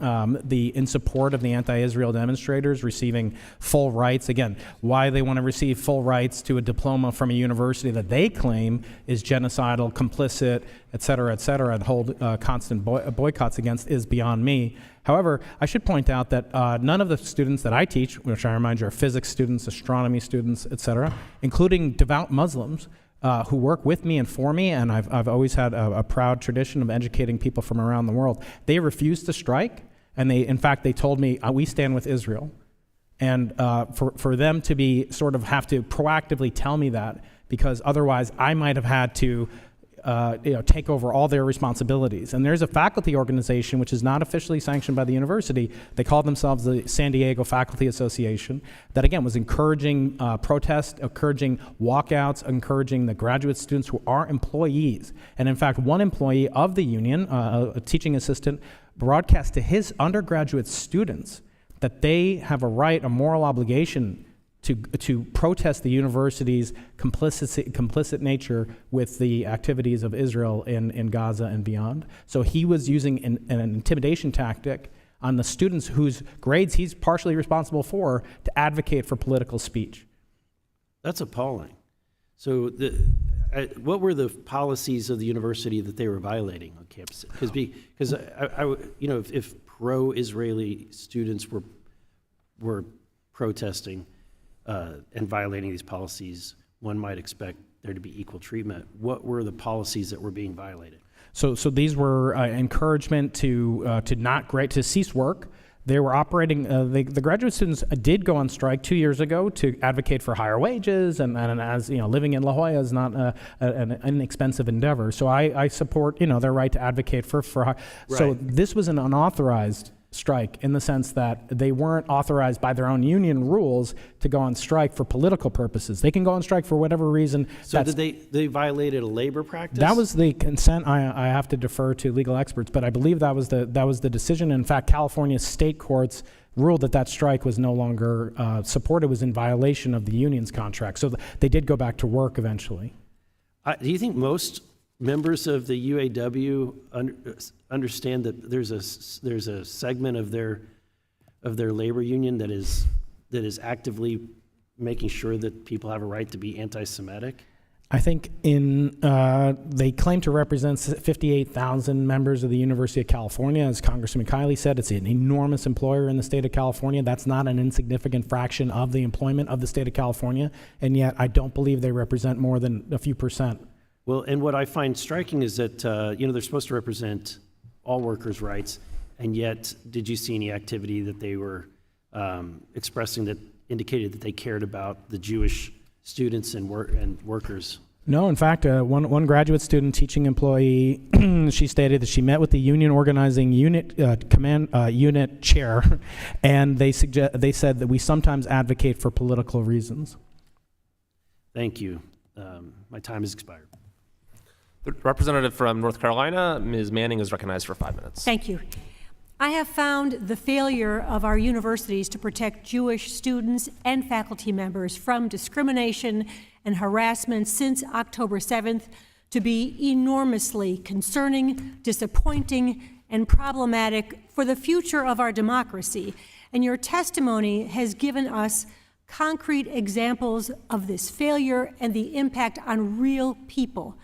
in support of the anti-Israel demonstrators receiving full rights. Again, why they want to receive full rights to a diploma from a university that they claim is genocidal, complicit, et cetera, and hold constant boycotts against is beyond me. However, I should point out that none of the students that I teach, which I remind you are physics students, astronomy students, et cetera, including devout Muslims who work with me and for me, and I've always had a proud tradition of educating people from around the world, they refused to strike, and in fact, they told me, we stand with Israel. And for them to have to proactively tell me that, because otherwise I might have had to take over all their responsibilities. And there's a faculty organization which is not officially sanctioned by the university. They call themselves the San Diego Faculty Association that, again, was encouraging protests, encouraging walkouts, encouraging the graduate students who are employees. And in fact, one employee of the union, a teaching assistant, broadcast to his undergraduate students that they have a right, a moral obligation to protest the university's complicit nature with the activities of Israel in Gaza and beyond. So he was using an intimidation tactic on the students whose grades he's partially responsible for to advocate for political speech. That's appalling. So what were the policies of the university that they were violating on campus? Because if pro-Israeli students were protesting and violating these policies, one might expect there to be equal treatment. What were the policies that were being violated? So these were encouragement to cease work. They were operating. The graduate students did go on strike 2 years ago to advocate for higher wages, and as living in La Jolla is not an inexpensive endeavor. So I support their right to advocate for high. Right. So this was an unauthorized strike in the sense that they weren't authorized by their own union rules to go on strike for political purposes. They can go on strike for whatever reason. So did they violated a labor practice? That was the consent. I have to defer to legal experts, but I believe that was the decision. In fact, California state courts ruled that strike was no longer supported, was in violation of the union's contract. So they did go back to work eventually. Do you think most members of the UAW understand that there's a segment of their labor union that is actively making sure that people have a right to be anti-Semitic? I think they claim to represent 58,000 members of the University of California. As Congressman Kiley said, it's an enormous employer in the state of California. That's not an insignificant fraction of the employment of the state of California, and yet I don't believe they represent more than a few percent. Well, and what I find striking is that, they're supposed to represent all workers' rights, and yet did you see any activity that they were expressing that indicated that they cared about the Jewish students and workers? No, in fact, one graduate student teaching employee, she stated that she met with the union organizing unit unit chair, and they said that we sometimes advocate for political reasons. Thank you. My time has expired. The representative from North Carolina, Ms. Manning, is recognized for 5 minutes. Thank you. I have found the failure of our universities to protect Jewish students and faculty members from discrimination and harassment since October 7th to be enormously concerning, disappointing, and problematic for the future of our democracy. And your testimony has given us concrete examples of this failure and the impact on real people.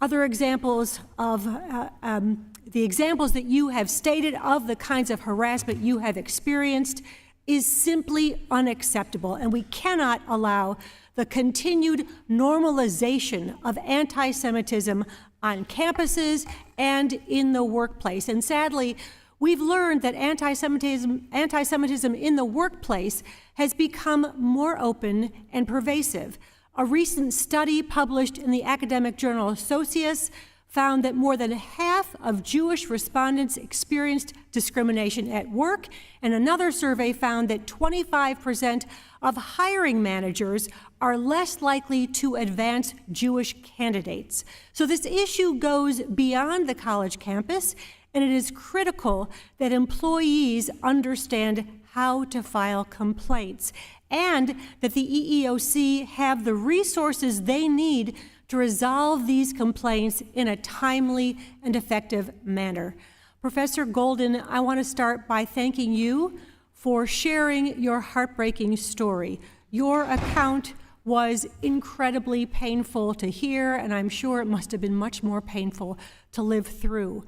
Other examples of the examples that you have stated of the kinds of harassment you have experienced is simply unacceptable, and we cannot allow the continued normalization of anti-Semitism on campuses and in the workplace. And sadly, we've learned that anti-Semitism in the workplace has become more open and pervasive. A recent study published in the academic journal Socius found that more than half of Jewish respondents experienced discrimination at work, and another survey found that 25% of hiring managers are less likely to advance Jewish candidates. So this issue goes beyond the college campus, and it is critical that employees understand how to file complaints, and that the EEOC have the resources they need to resolve these complaints in a timely and effective manner. Professor Golden, I want to start by thanking you for sharing your heartbreaking story. Your account was incredibly painful to hear, and I'm sure it must have been much more painful to live through.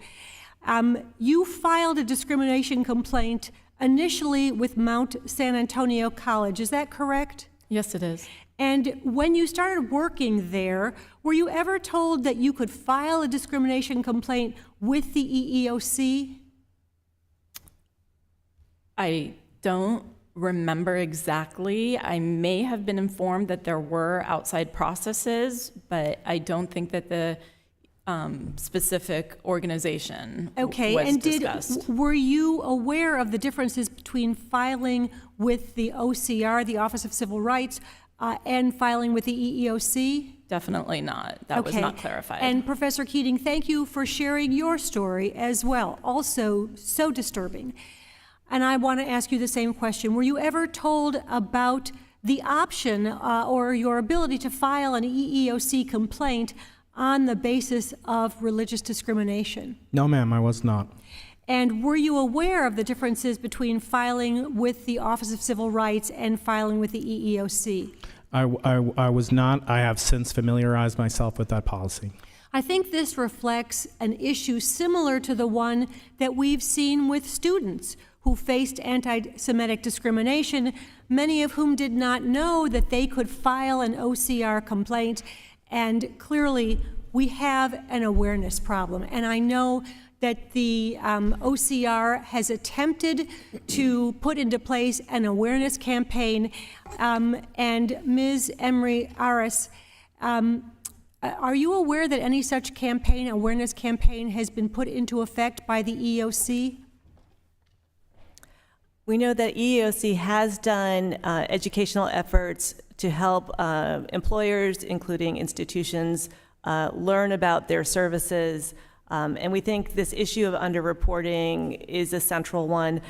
You filed a discrimination complaint initially with Mount San Antonio College, is that correct? Yes, it is. And when you started working there, were you ever told that you could file a discrimination complaint with the EEOC? I don't remember exactly. I may have been informed that there were outside processes, but I don't think that the specific organization was discussed. Were you aware of the differences between filing with the OCR, the Office of Civil Rights, and filing with the EEOC? Definitely not. That was not clarified. And Professor Keating, thank you for sharing your story as well. Also so disturbing. And I want to ask you the same question. Were you ever told about the option or your ability to file an EEOC complaint on the basis of religious discrimination? No, ma'am, I was not. And were you aware of the differences between filing with the Office of Civil Rights and filing with the EEOC? I was not. I have since familiarized myself with that policy. I think this reflects an issue similar to the one that we've seen with students who faced anti-Semitic discrimination, many of whom did not know that they could file an OCR complaint. And clearly, we have an awareness problem. And I know that the OCR has attempted to put into place an awareness campaign. And Ms. Emery, Aris, are you aware that any such campaign, awareness campaign, has been put into effect by the EEOC? We know that EEOC has done educational efforts to help employers, including institutions, learn about their services. And we think this issue of underreporting is a central one.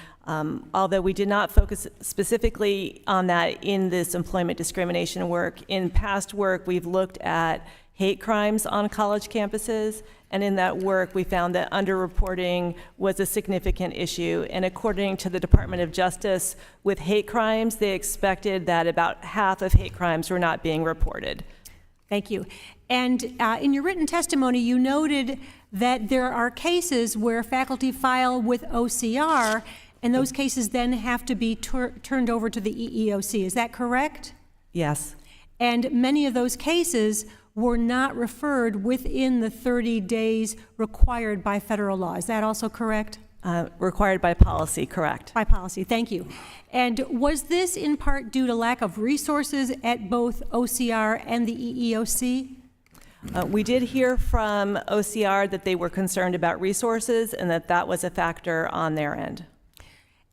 Although we did not focus specifically on that in this employment discrimination work, in past work we've looked at hate crimes on college campuses. And in that work, we found that underreporting was a significant issue. And according to the Department of Justice, with hate crimes, they expected that about half of hate crimes were not being reported. Thank you. And in your written testimony, you noted that there are cases where faculty file with OCR, and those cases then have to be turned over to the EEOC. Is that correct? Yes. And many of those cases were not referred within the 30 days required by federal law. Is that also correct? Required by policy, correct. By policy, thank you. And was this in part due to lack of resources at both OCR and the EEOC? We did hear from OCR that they were concerned about resources and that was a factor on their end.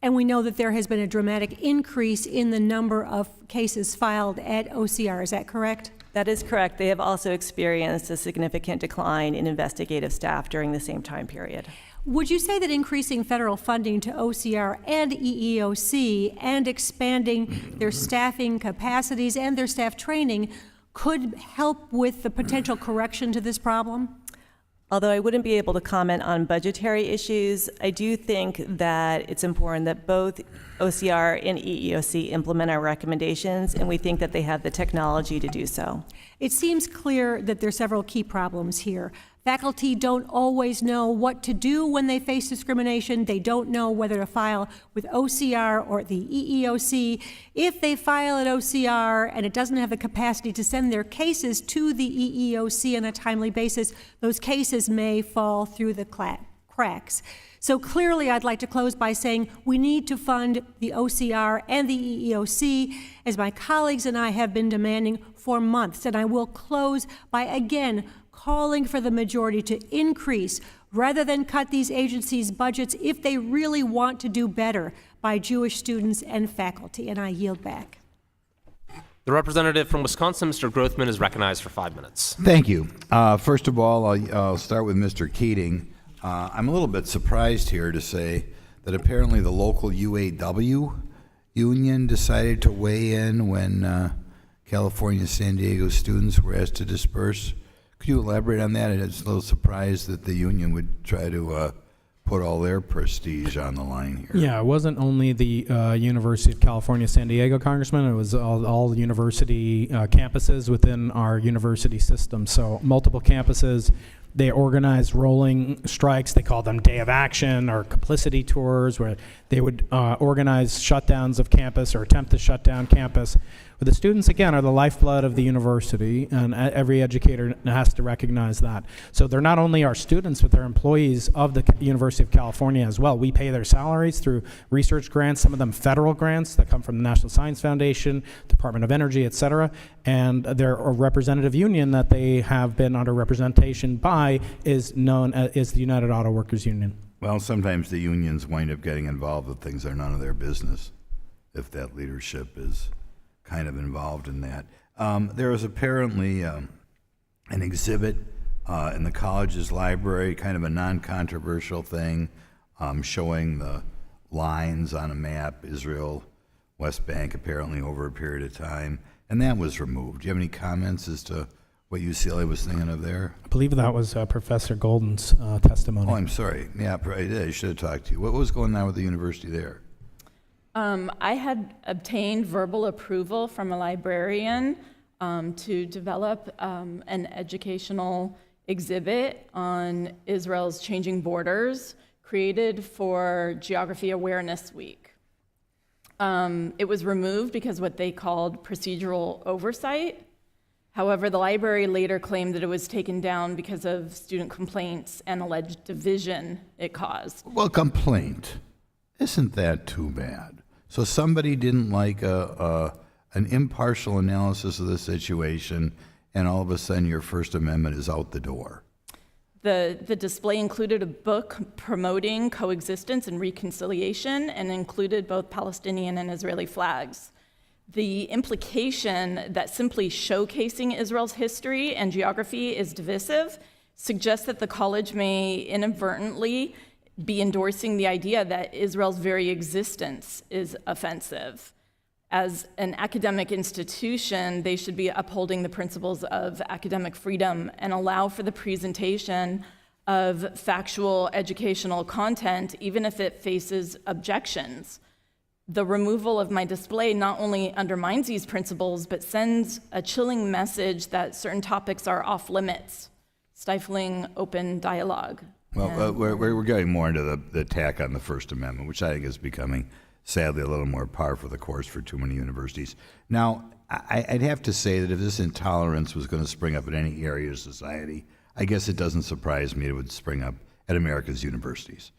And we know that there has been a dramatic increase in the number of cases filed at OCR. Is that correct? That is correct. They have also experienced a significant decline in investigative staff during the same time period. Would you say that increasing federal funding to OCR and EEOC and expanding their staffing capacities and their staff training could help with the potential correction to this problem? Although I wouldn't be able to comment on budgetary issues, I do think that it's important that both OCR and EEOC implement our recommendations, and we think that they have the technology to do so. It seems clear that there are several key problems here. Faculty don't always know what to do when they face discrimination. They don't know whether to file with OCR or the EEOC. If they file at OCR and it doesn't have the capacity to send their cases to the EEOC on a timely basis, those cases may fall through the cracks. So clearly, I'd like to close by saying we need to fund the OCR and the EEOC, as my colleagues and I have been demanding for months. And I will close by again calling for the majority to increase rather than cut these agencies' budgets if they really want to do better by Jewish students and faculty. And I yield back. The representative from Wisconsin, Mr. Grothman, is recognized for 5 minutes. Thank you. First of all, I'll start with Mr. Keating. I'm a little bit surprised here to say that apparently the local UAW union decided to weigh in when California San Diego students were asked to disperse. Could you elaborate on that? It's a little surprised that the union would try to put all their prestige on the line here. Yeah, it wasn't only the University of California, San Diego, Congressman. It was all university campuses within our university system. So multiple campuses. They organized rolling strikes. They called them Day of Action or complicity tours, where they would organize shutdowns of campus or attempt to shut down campus. But the students, again, are the lifeblood of the university, and every educator has to recognize that. So they're not only our students, but they're employees of the University of California as well. We pay their salaries through research grants, some of them federal grants that come from the National Science Foundation, Department of Energy, et cetera. And they're a representative union that they have been under representation by is known as the United Auto Workers Union. Well, sometimes the unions wind up getting involved with things that are none of their business if that leadership is kind of involved in that. There was apparently an exhibit in the college's library, kind of a non-controversial thing, showing the lines on a map, Israel, West Bank, apparently over a period of time, and that was removed. Do you have any comments as to what UCLA was thinking of there? I believe that was Professor Golden's testimony. Oh, I'm sorry. Yeah, I should have talked to you. What was going on with the university there? I had obtained verbal approval from a librarian to develop an educational exhibit on Israel's changing borders created for Geography Awareness Week. It was removed because of what they called procedural oversight. However, the library later claimed that it was taken down because of student complaints and alleged division it caused. Well, complaint. Isn't that too bad? So somebody didn't like an impartial analysis of the situation, and all of a sudden your First Amendment is out the door. The display included a book promoting coexistence and reconciliation and included both Palestinian and Israeli flags. The implication that simply showcasing Israel's history and geography is divisive suggests that the college may inadvertently be endorsing the idea that Israel's very existence is offensive. As an academic institution, they should be upholding the principles of academic freedom and allow for the presentation of factual educational content, even if it faces objections. The removal of my display not only undermines these principles, but sends a chilling message that certain topics are off limits, stifling open dialogue. Well, we're getting more into the attack on the First Amendment, which I think is becoming, sadly, a little more par for the course for too many universities. Now, I'd have to say that if this intolerance was going to spring up in any area of society, I guess it doesn't surprise me it would spring up at America's universities.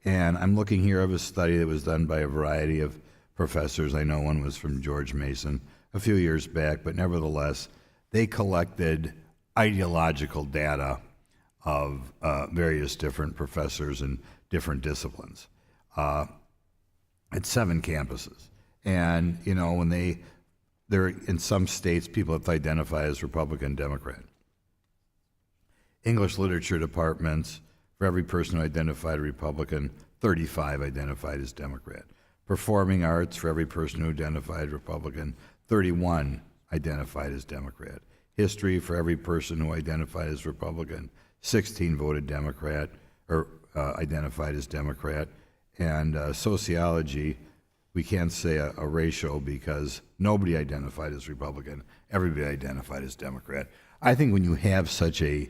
And I'm looking here of a study that was done by a variety of professors. I know one was from George Mason a few years back, but nevertheless, they collected ideological data of various different professors in different disciplines at 7 campuses. And, you know, when they're in some states, people have to identify as Republican, Democrat. English literature departments, for every person who identified Republican, 35 identified as Democrat. Performing arts, for every person who identified Republican, 31 identified as Democrat. History, for every person who identified as Republican, 16 voted Democrat, or identified as Democrat. And sociology, we can't say a ratio because nobody identified as Republican, everybody identified as Democrat. I think when you have such a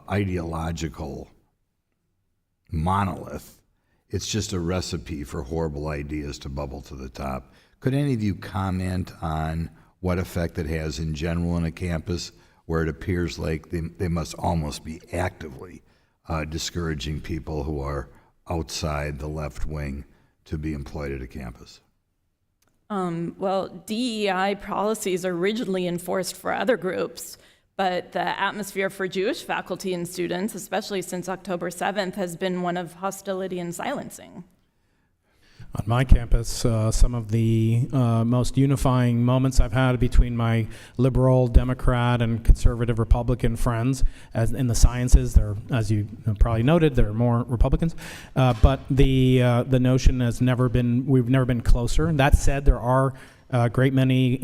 ideological monolith, it's just a recipe for horrible ideas to bubble to the top. Could any of you comment on what effect it has in general on a campus where it appears like they must almost be actively discouraging people who are outside the left wing to be employed at a campus? Well, DEI policies are rigidly enforced for other groups, but the atmosphere for Jewish faculty and students, especially since October 7th, has been one of hostility and silencing. On my campus, some of the most unifying moments I've had between my liberal, Democrat, and conservative Republican friends, as in the sciences, there, as you probably noted, there are more Republicans, but the notion has we've never been closer. That said, there are a great many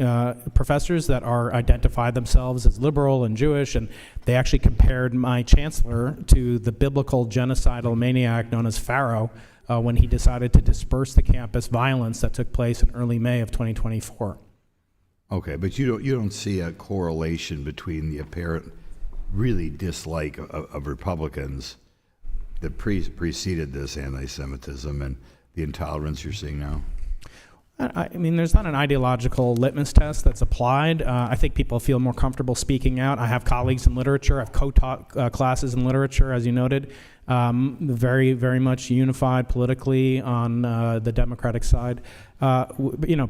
professors that identify themselves as liberal and Jewish, and they actually compared my chancellor to the biblical genocidal maniac known as Pharaoh when he decided to disperse the campus violence that took place in early May of 2024. Okay, but you don't see a correlation between the apparent really dislike of Republicans that preceded this anti-Semitism and the intolerance you're seeing now? I mean, there's not an ideological litmus test that's applied. I think people feel more comfortable speaking out. I have colleagues in literature. I've co-taught classes in literature, as you noted. Very, very much unified politically on the Democratic side.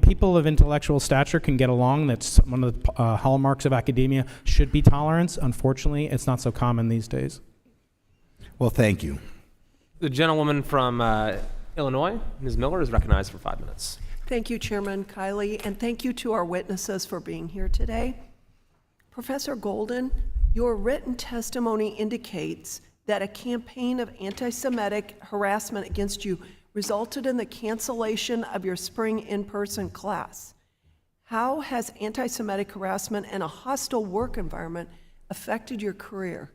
People of intellectual stature can get along. That's one of the hallmarks of academia. Should be tolerance. Unfortunately, it's not so common these days. Well, thank you. The gentlewoman from Illinois, Ms. Miller, is recognized for 5 minutes. Thank you, Chairman Kiley, and thank you to our witnesses for being here today. Professor Golden, your written testimony indicates that a campaign of anti-Semitic harassment against you resulted in the cancellation of your spring in-person class. How has anti-Semitic harassment and a hostile work environment affected your career?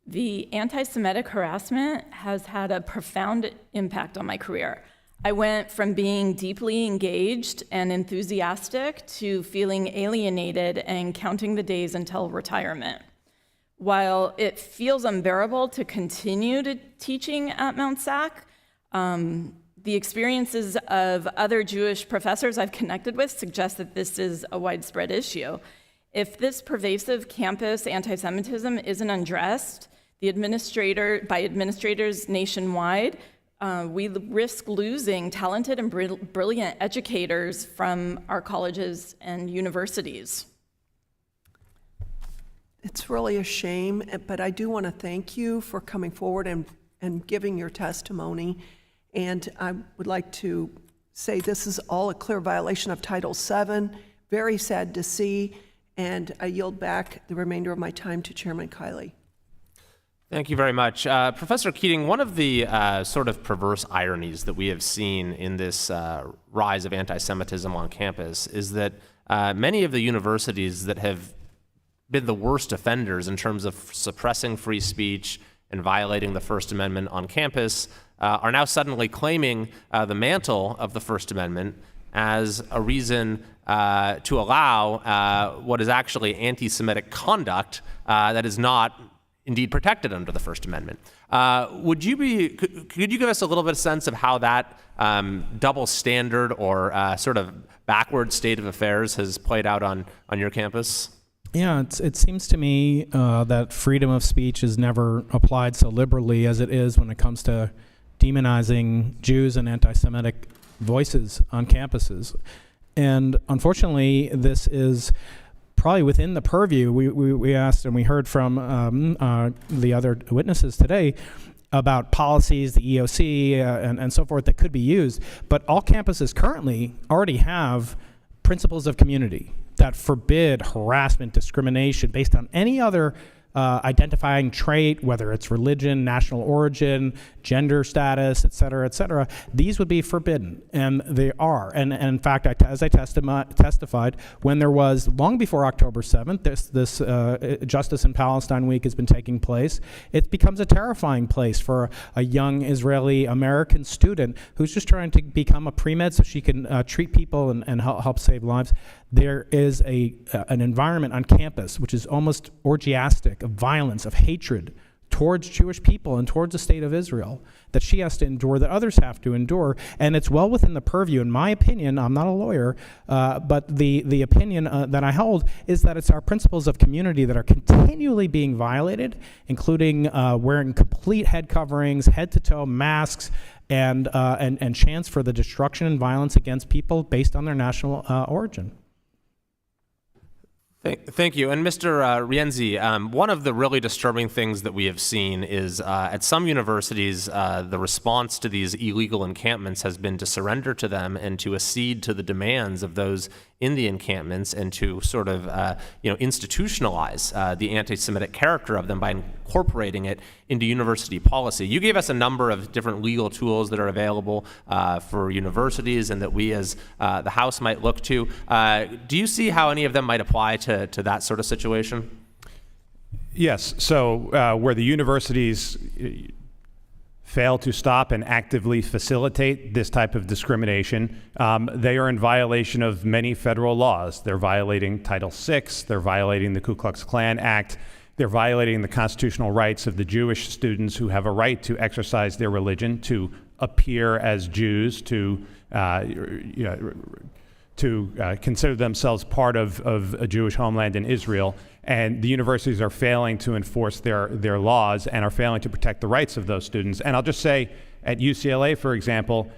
The anti-Semitic harassment has had a profound impact on my career. I went from being deeply engaged and enthusiastic to feeling alienated and counting the days until retirement. While it feels unbearable to continue teaching at Mount SAC, the experiences of other Jewish professors I've connected with suggest that this is a widespread issue. If this pervasive campus anti-Semitism isn't addressed, by administrators nationwide, we risk losing talented and brilliant educators from our colleges and universities. It's really a shame, but I do want to thank you for coming forward and giving your testimony. And I would like to say this is all a clear violation of Title VII. Very sad to see. And I yield back the remainder of my time to Chairman Kiley. Thank you very much. Professor Keating, one of the sort of perverse ironies that we have seen in this rise of anti-Semitism on campus is that many of the universities that have been the worst offenders in terms of suppressing free speech and violating the First Amendment on campus are now suddenly claiming the mantle of the First Amendment as a reason to allow what is actually anti-Semitic conduct that is not indeed protected under the First Amendment. Could you give us a little bit of sense of how that double standard or sort of backward state of affairs has played out on your campus? Yeah, it seems to me that freedom of speech is never applied so liberally as it is when it comes to demonizing Jews and anti-Semitic voices on campuses. And unfortunately, this is probably within the purview. We asked and we heard from the other witnesses today about policies, the EOC, and so forth that could be used. But all campuses currently already have principles of community that forbid harassment, discrimination based on any other identifying trait, whether it's religion, national origin, gender status, et cetera, these would be forbidden, and they are. And in fact, as I testified, when there was, long before October 7th, this Justice in Palestine Week has been taking place, it becomes a terrifying place for a young Israeli American student who's just trying to become a pre-med so she can treat people and help save lives. There is an environment on campus which is almost orgiastic of violence, of hatred towards Jewish people and towards the state of Israel that she has to endure, that others have to endure. And it's well within the purview, in my opinion, I'm not a lawyer, but the opinion that I hold is that it's our principles of community that are continually being violated, including wearing complete head coverings, head-to-toe masks, and chants for the destruction and violence against people based on their national origin. Thank you. And Mr. Rienzi, one of the really disturbing things that we have seen is at some universities, the response to these illegal encampments has been to surrender to them and to accede to the demands of those in the encampments and to sort of institutionalize the anti-Semitic character of them by incorporating it into university policy. You gave us a number of different legal tools that are available for universities and that we as the House might look to. Do you see how any of them might apply to that sort of situation? Yes. So where the universities fail to stop and actively facilitate this type of discrimination, they are in violation of many federal laws. They're violating Title VI, they're violating the Ku Klux Klan Act, they're violating the constitutional rights of the Jewish students who have a right to exercise their religion, to appear as Jews, to consider themselves part of a Jewish homeland in Israel. And the universities are failing to enforce their laws and are failing to protect the rights of those students. And I'll just say, at UCLA, for example,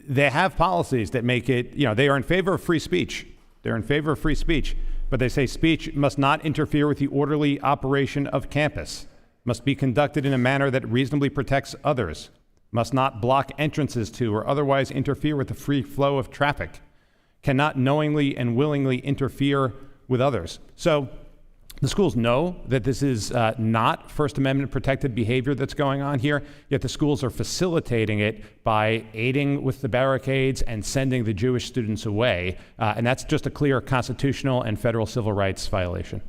they have policies that make it, they are in favor of free speech. They're in favor of free speech, but they say speech must not interfere with the orderly operation of campus, must be conducted in a manner that reasonably protects others, must not block entrances to or otherwise interfere with the free flow of traffic, cannot knowingly and willingly interfere with others. So the schools know that this is not First Amendment protected behavior that's going on here, yet the schools are facilitating it by aiding with the barricades and sending the Jewish students away. And that's just a clear constitutional and federal civil rights violation.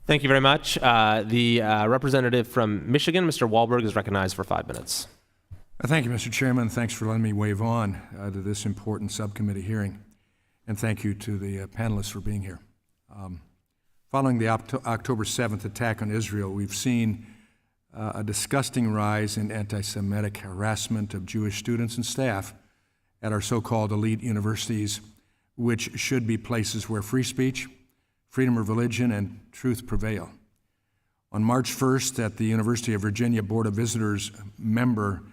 Thank you very much. The representative from Michigan, Mr. Wahlberg, is recognized for 5 minutes. Thank you, Mr. Chairman. Thanks for letting me wave on to this important subcommittee hearing. And thank you to the panelists for being here. Following the October 7th attack on Israel, we've seen a disgusting rise in anti-Semitic harassment of Jewish students and staff at our so-called elite universities, which should be places where free speech, freedom of religion, and truth prevail. On March 1st, at the University of Virginia Board of Visitors member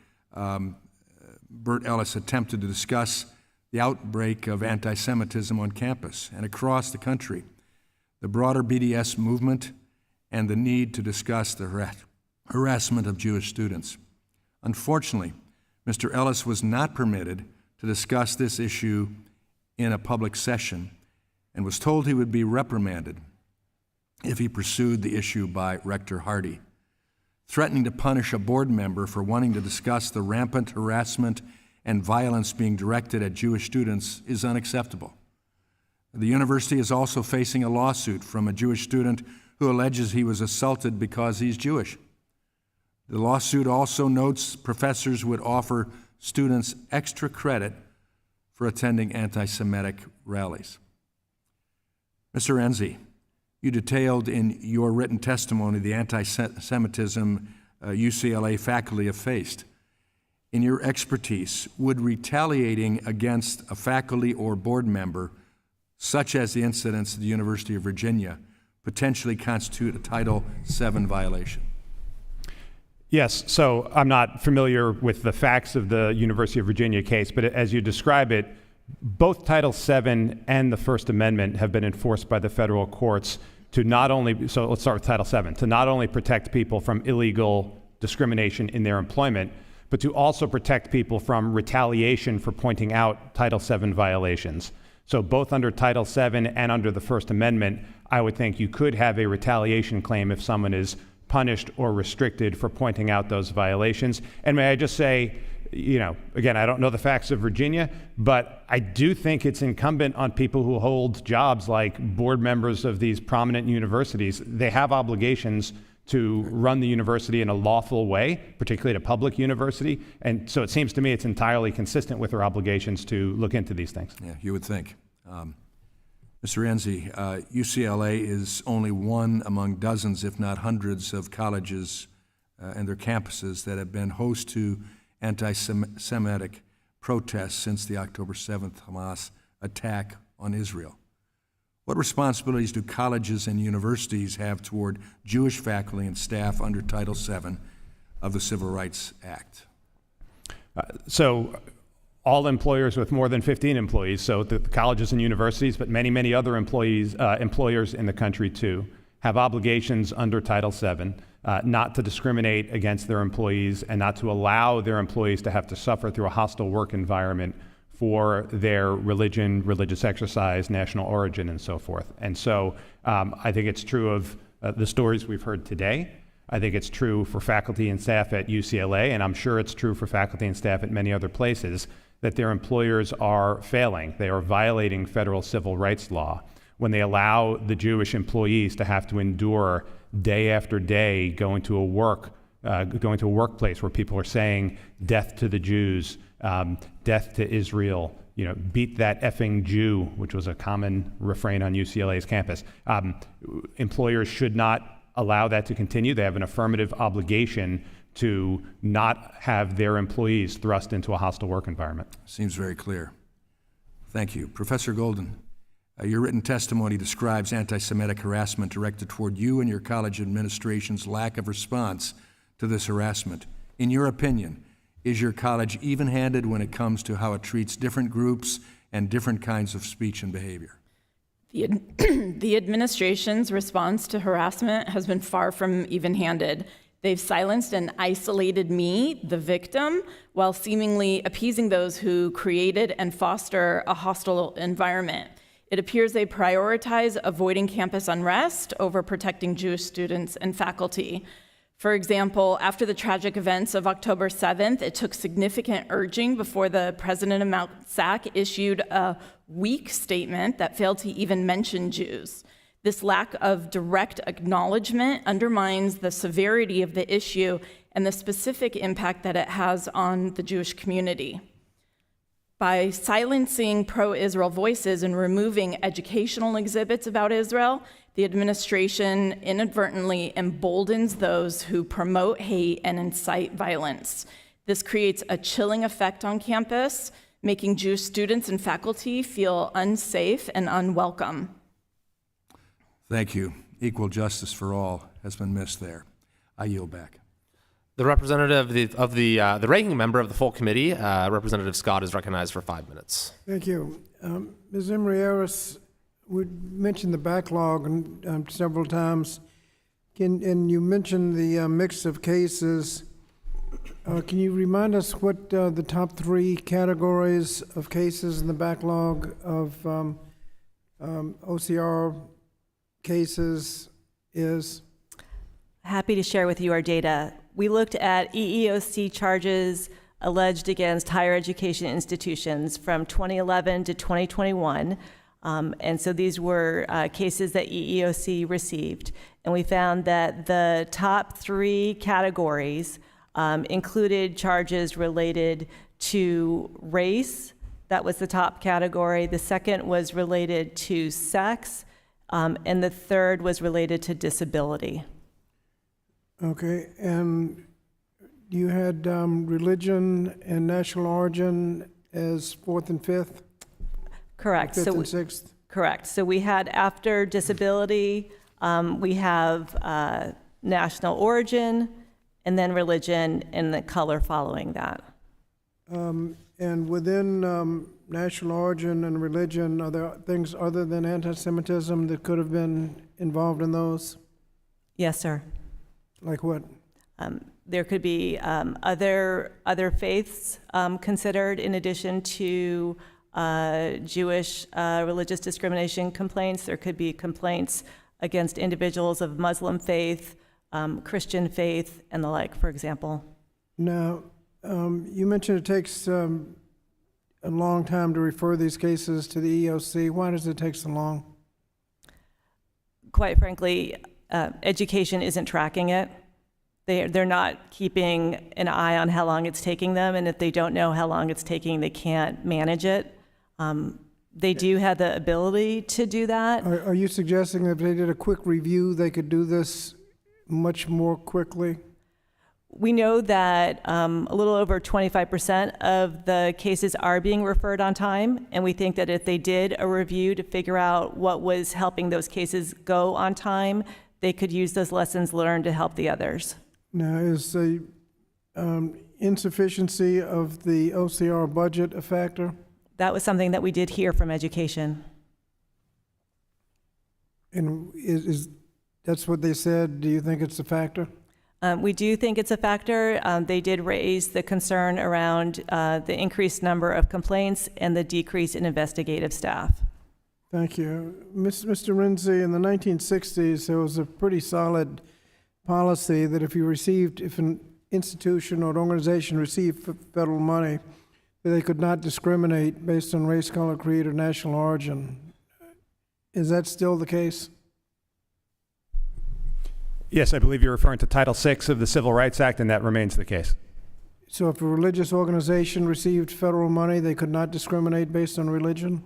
Bert Ellis attempted to discuss the outbreak of anti-Semitism on campus and across the country, the broader BDS movement, and the need to discuss the harassment of Jewish students. Unfortunately, Mr. Ellis was not permitted to discuss this issue in a public session and was told he would be reprimanded if he pursued the issue by Rector Hardy. threatening to punish a board member for wanting to discuss the rampant harassment and violence being directed at Jewish students is unacceptable. The university is also facing a lawsuit from a Jewish student who alleges he was assaulted because he's Jewish. The lawsuit also notes professors would offer students extra credit for attending anti-Semitic rallies. Mr. Rienzi, you detailed in your written testimony the anti-Semitism UCLA faculty have faced. In your expertise, would retaliating against a faculty or board member, such as the incidents at the University of Virginia, potentially constitute a Title VII violation? Yes, so I'm not familiar with the facts of the University of Virginia case, but as you describe it, both Title VII and the First Amendment have been enforced by the federal courts to not only, so let's start with Title VII, to not only protect people from illegal discrimination in their employment, but to also protect people from retaliation for pointing out Title VII violations. So both under Title VII and under the First Amendment, I would think you could have a retaliation claim if someone is punished or restricted for pointing out those violations. And may I just say, you know, again, I don't know the facts of Virginia, but I do think it's incumbent on people who hold jobs like board members of these prominent universities. They have obligations to run the university in a lawful way, particularly at a public university. And so it seems to me it's entirely consistent with their obligations to look into these things. Yeah, you would think. Mr. Rienzi, UCLA is only one among dozens, if not hundreds, of colleges and their campuses that have been host to anti-Semitic protests since the October 7th Hamas attack on Israel. What responsibilities do colleges and universities have toward Jewish faculty and staff under Title VII of the Civil Rights Act? So all employers with more than 15 employees, so the colleges and universities, but many other employers in the country too, have obligations under Title VII not to discriminate against their employees and not to allow their employees to have to suffer through a hostile work environment for their religion, religious exercise, national origin, and so forth. And so I think it's true of the stories we've heard today. I think it's true for faculty and staff at UCLA, and I'm sure it's true for faculty and staff at many other places, that their employers are failing. They are violating federal civil rights law when they allow the Jewish employees to have to endure day after day going to a workplace where people are saying death to the Jews, death to Israel, you know, beat that effing Jew, which was a common refrain on UCLA's campus. Employers should not allow that to continue. They have an affirmative obligation to not have their employees thrust into a hostile work environment. Seems very clear. Thank you. Professor Golden, your written testimony describes anti-Semitic harassment directed toward you and your college administration's lack of response to this harassment. In your opinion, is your college even-handed when it comes to how it treats different groups and different kinds of speech and behavior? The administration's response to harassment has been far from even-handed. They've silenced and isolated me, the victim, while seemingly appeasing those who created and foster a hostile environment. It appears they prioritize avoiding campus unrest over protecting Jewish students and faculty. For example, after the tragic events of October 7th, it took significant urging before the president of Mount SAC issued a weak statement that failed to even mention Jews. This lack of direct acknowledgement undermines the severity of the issue and the specific impact that it has on the Jewish community. By silencing pro-Israel voices and removing educational exhibits about Israel, the administration inadvertently emboldens those who promote hate and incite violence. This creates a chilling effect on campus, making Jewish students and faculty feel unsafe and unwelcome. Thank you. Equal justice for all has been missed there. I yield back. The representative of the ranking member of the full committee, Representative Scott, is recognized for 5 minutes. Thank you. Ms. Emery, Aris, we mentioned the backlog several times. And you mentioned the mix of cases. Can you remind us what the top 3 categories of cases in the backlog of OCR cases is? Happy to share with you our data. We looked at EEOC charges alleged against higher education institutions from 2011 to 2021. And so these were cases that EEOC received. And we found that the top 3 categories included charges related to race. That was the top category. The second was related to sex. And the third was related to disability. Okay, and you had religion and national origin as 4th and 5th? Correct. 5th and 6th? Correct. So we had, after disability, we have national origin, and then religion, and the color following that. And within national origin and religion, are there things other than anti-Semitism that could have been involved in those? Yes, sir. Like what? There could be other faiths considered in addition to Jewish religious discrimination complaints. There could be complaints against individuals of Muslim faith, Christian faith, and the like, for example. Now, you mentioned it takes a long time to refer these cases to the EEOC. Why does it take so long? Quite frankly, education isn't tracking it. They're not keeping an eye on how long it's taking them, and if they don't know how long it's taking, they can't manage it. They do have the ability to do that. Are you suggesting that if they did a quick review, they could do this much more quickly? We know that a little over 25% of the cases are being referred on time, and we think that if they did a review to figure out what was helping those cases go on time, they could use those lessons learned to help the others. Now, is the insufficiency of the OCR budget a factor? That was something that we did hear from education. And is that's what they said? Do you think it's a factor? We do think it's a factor. They did raise the concern around the increased number of complaints and the decrease in investigative staff. Thank you. Mr. Rienzi, in the 1960s, there was a pretty solid policy that if an institution or an organization received federal money, that they could not discriminate based on race, color, creed, or national origin. Is that still the case? Yes, I believe you're referring to Title VI of the Civil Rights Act, and that remains the case. So if a religious organization received federal money, they could not discriminate based on religion?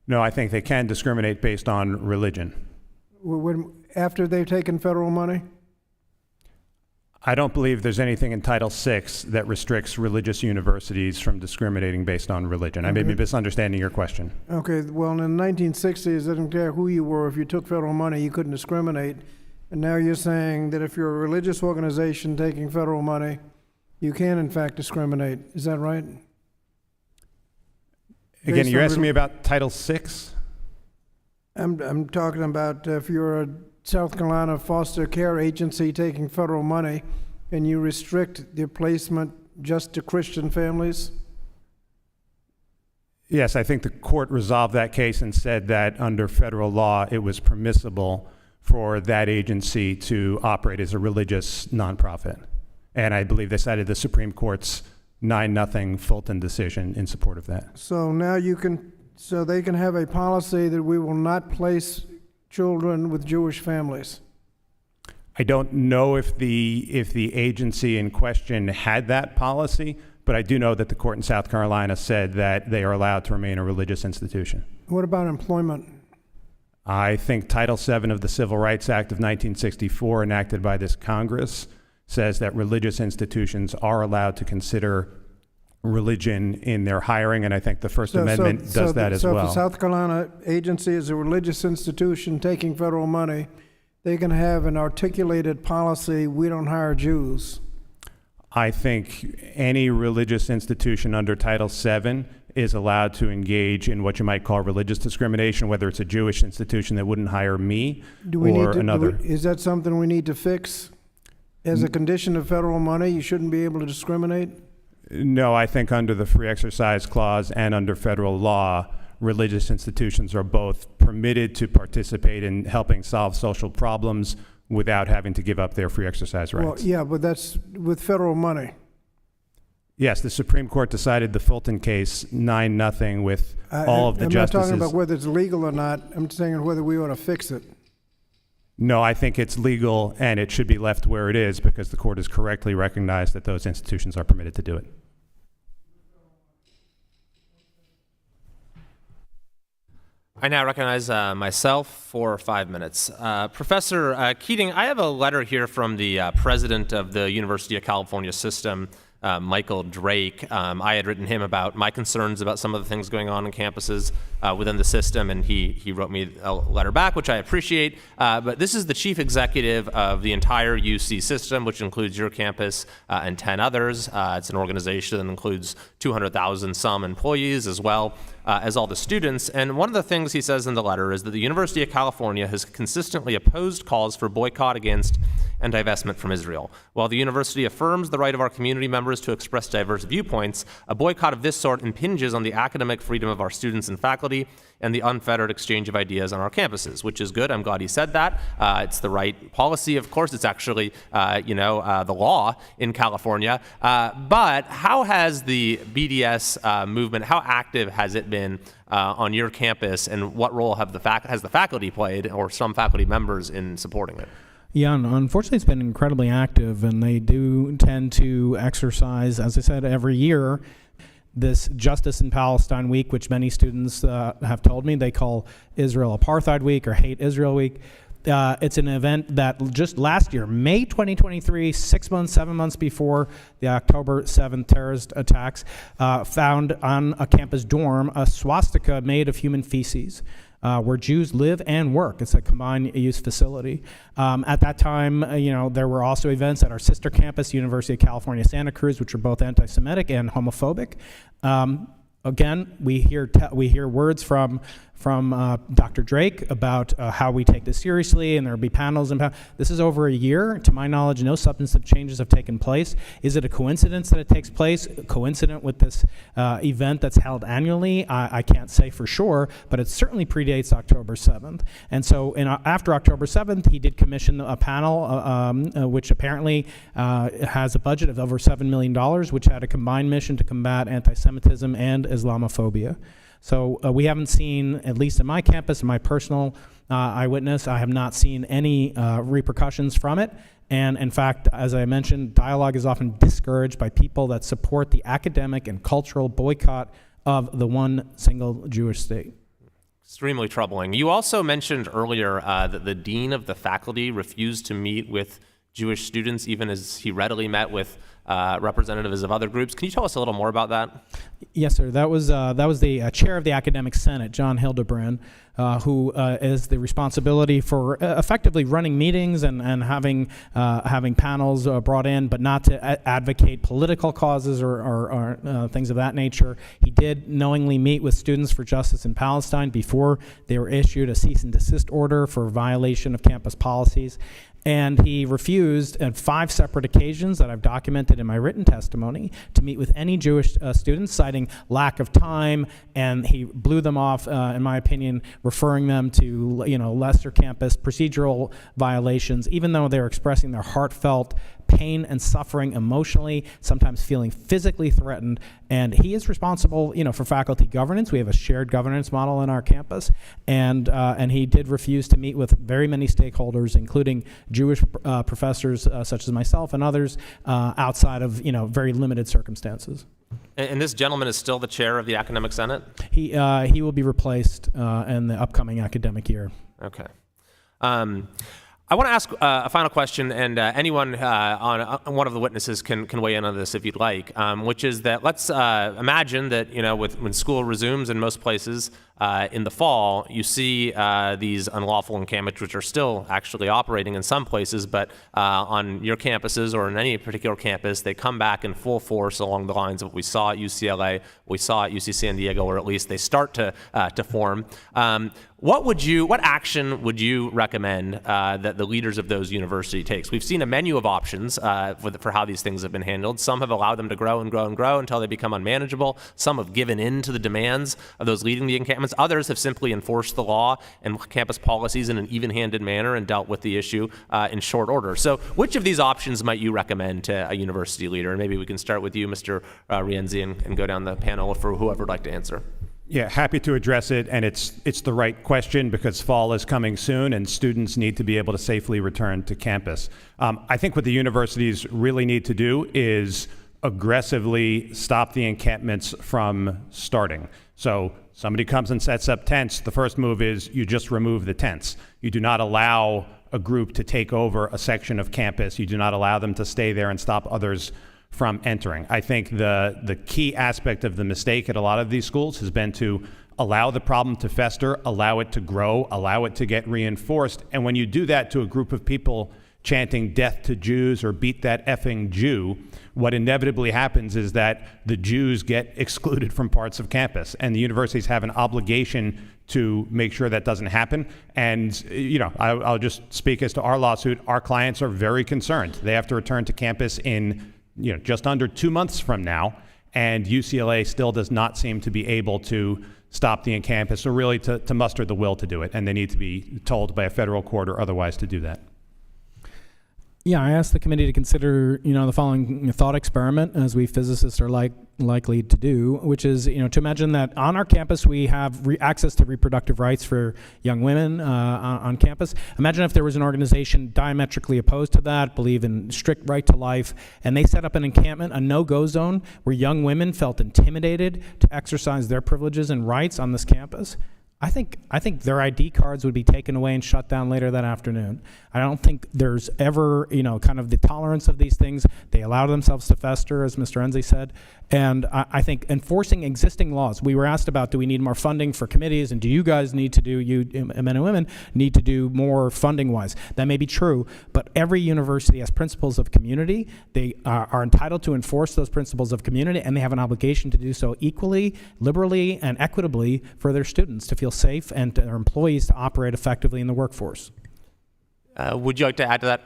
No, I think they can discriminate based on religion. After they've taken federal money? I don't believe there's anything in Title VI that restricts religious universities from discriminating based on religion. I may be misunderstanding your question. Okay, well, in the 1960s, it didn't care who you were. If you took federal money, you couldn't discriminate. And now you're saying that if you're a religious organization taking federal money, you can, in fact, discriminate. Is that right? Again, you're asking me about Title VI? I'm talking about if you're a South Carolina foster care agency taking federal money and you restrict the placement just to Christian families? Yes, I think the court resolved that case and said that under federal law it was permissible for that agency to operate as a religious nonprofit. And I believe they cited the Supreme Court's 9-0 Fulton decision in support of that. So now so they can have a policy that we will not place children with Jewish families. I don't know if the agency in question had that policy, but I do know that the court in South Carolina said that they are allowed to remain a religious institution. What about employment? I think Title VII of the Civil Rights Act of 1964, enacted by this Congress, says that religious institutions are allowed to consider religion in their hiring, and I think the First Amendment does that as well. So if the South Carolina agency is a religious institution taking federal money, they can have an articulated policy, we don't hire Jews. I think any religious institution under Title VII is allowed to engage in what you might call religious discrimination, whether it's a Jewish institution that wouldn't hire me or another. Is that something we need to fix? As a condition of federal money, you shouldn't be able to discriminate? No, I think under the Free Exercise Clause and under federal law, religious institutions are both permitted to participate in helping solve social problems without having to give up their free exercise rights. Well, yeah, but that's with federal money. Yes, the Supreme Court decided the Fulton case 9-0 with all of the justices. I'm not talking about whether it's legal or not. I'm saying whether we ought to fix it. No, I think it's legal and it should be left where it is because the court has correctly recognized that those institutions are permitted to do it. I now recognize myself for 5 minutes. Professor Keating, I have a letter here from the president of the University of California system, Michael Drake. I had written him about my concerns about some of the things going on in campuses within the system, and he wrote me a letter back, which I appreciate. But this is the chief executive of the entire UC system, which includes your campus and 10 others. It's an organization that includes 200,000 some employees as well as all the students. And one of the things he says in the letter is that the University of California has consistently opposed calls for boycott against and divestment from Israel. While the university affirms the right of our community members to express diverse viewpoints, a boycott of this sort impinges on the academic freedom of our students and faculty and the unfettered exchange of ideas on our campuses, which is good. I'm glad he said that. It's the right policy, of course. It's actually, the law in California. But how has the BDS movement, how active has it been on your campus, and what role has the faculty played, or some faculty members, in supporting it? Yeah, unfortunately, it's been incredibly active, and they do tend to exercise, as I said, every year, this Justice in Palestine Week, which many students have told me they call Israel Apartheid Week or Hate Israel Week. It's an event that just last year, May 2023, 7 months before the October 7th terrorist attacks, found on a campus dorm a swastika made of human feces. Where Jews live and work. It's a combined use facility. At that time, there were also events at our sister campus, University of California, Santa Cruz, which are both anti-Semitic and homophobic. Again, we hear words from Dr. Drake about how we take this seriously, and there will be panels. This is over a year. To my knowledge, no substantive changes have taken place. Is it a coincidence that it takes place? Coincident with this event that's held annually? I can't say for sure, but it certainly predates October 7th. And so after October 7th, he did commission a panel, which apparently has a budget of over $7 million, which had a combined mission to combat anti-Semitism and Islamophobia. So we haven't seen, at least in my campus, in my personal eyewitness, I have not seen any repercussions from it. And in fact, as I mentioned, dialogue is often discouraged by people that support the academic and cultural boycott of the one single Jewish state. Extremely troubling. You also mentioned earlier that the dean of the faculty refused to meet with Jewish students, even as he readily met with representatives of other groups. Can you tell us a little more about that? Yes, sir. That was the chair of the academic senate, John Hildebrand, who is the responsibility for effectively running meetings and having panels brought in, but not to advocate political causes or things of that nature. He did knowingly meet with Students for Justice in Palestine before they were issued a cease and desist order for violation of campus policies. And he refused on 5 separate occasions that I've documented in my written testimony to meet with any Jewish students, citing lack of time, and he blew them off, in my opinion, referring them to lesser campus procedural violations, even though they're expressing their heartfelt pain and suffering emotionally, sometimes feeling physically threatened. And he is responsible, for faculty governance. We have a shared governance model in our campus, and he did refuse to meet with very many stakeholders, including Jewish professors such as myself and others, outside of very limited circumstances. And this gentleman is still the chair of the academic senate? He will be replaced in the upcoming academic year. Okay. I want to ask a final question, and anyone on one of the witnesses can weigh in on this if you'd like, which is that let's imagine that when school resumes in most places in the fall, you see these unlawful encampments, which are still actually operating in some places, but on your campuses or in any particular campus, they come back in full force along the lines of what we saw at UCLA, we saw at UC San Diego, or at least they start to form. What action would you recommend that the leaders of those universities takes? We've seen a menu of options for how these things have been handled. Some have allowed them to grow and grow and grow until they become unmanageable. Some have given in to the demands of those leading the encampment. encampments. Others have simply enforced the law and campus policies in an even-handed manner and dealt with the issue in short order. So which of these options might you recommend to a university leader? And maybe we can start with you, Mr. Rienzi, and go down the panel for whoever would like to answer. Yeah, happy to address it, and it's the right question because fall is coming soon and students need to be able to safely return to campus. I think what the universities really need to do is aggressively stop the encampments from starting. So somebody comes and sets up tents, the first move is you just remove the tents. You do not allow a group to take over a section of campus. You do not allow them to stay there and stop others from entering. I think the key aspect of the mistake at a lot of these schools has been to allow the problem to fester, allow it to grow, allow it to get reinforced. And when you do that to a group of people chanting death to Jews or beat that effing Jew, what inevitably happens is that the Jews get excluded from parts of campus, and the universities have an obligation to make sure that doesn't happen. And I'll just speak as to our lawsuit. Our clients are very concerned. They have to return to campus in just under 2 months from now, and UCLA still does not seem to be able to stop the encampment or really to muster the will to do it, and they need to be told by a federal court or otherwise to do that. Yeah, I asked the committee to consider, the following thought experiment, as we physicists are likely to do, which is, to imagine that on our campus we have access to reproductive rights for young women on campus. Imagine if there was an organization diametrically opposed to that, believe in strict right to life, and they set up an encampment, a no-go zone, where young women felt intimidated to exercise their privileges and rights on this campus. I think their ID cards would be taken away and shut down later that afternoon. I don't think there's ever, kind of the tolerance of these things. They allow themselves to fester, as Mr. Rienzi said. And I think enforcing existing laws, we were asked about, do we need more funding for committees, and do you guys need to do, you men and women need to do more funding-wise? That may be true, but every university has principles of community. They are entitled to enforce those principles of community, and they have an obligation to do so equally, liberally, and equitably for their students to feel safe and their employees to operate effectively in the workforce. Would you like to add to that?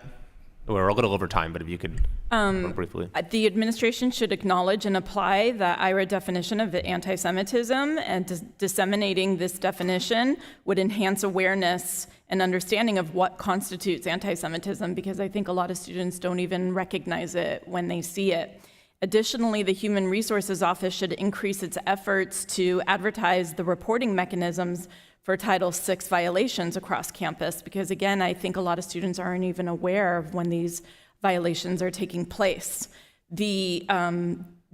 We're a little over time, but if you could briefly. The administration should acknowledge and apply the IRA definition of anti-Semitism, and disseminating this definition would enhance awareness and understanding of what constitutes anti-Semitism, because I think a lot of students don't even recognize it when they see it. Additionally, the Human Resources Office should increase its efforts to advertise the reporting mechanisms for Title VI violations across campus, because again, I think a lot of students aren't even aware of when these violations are taking place. The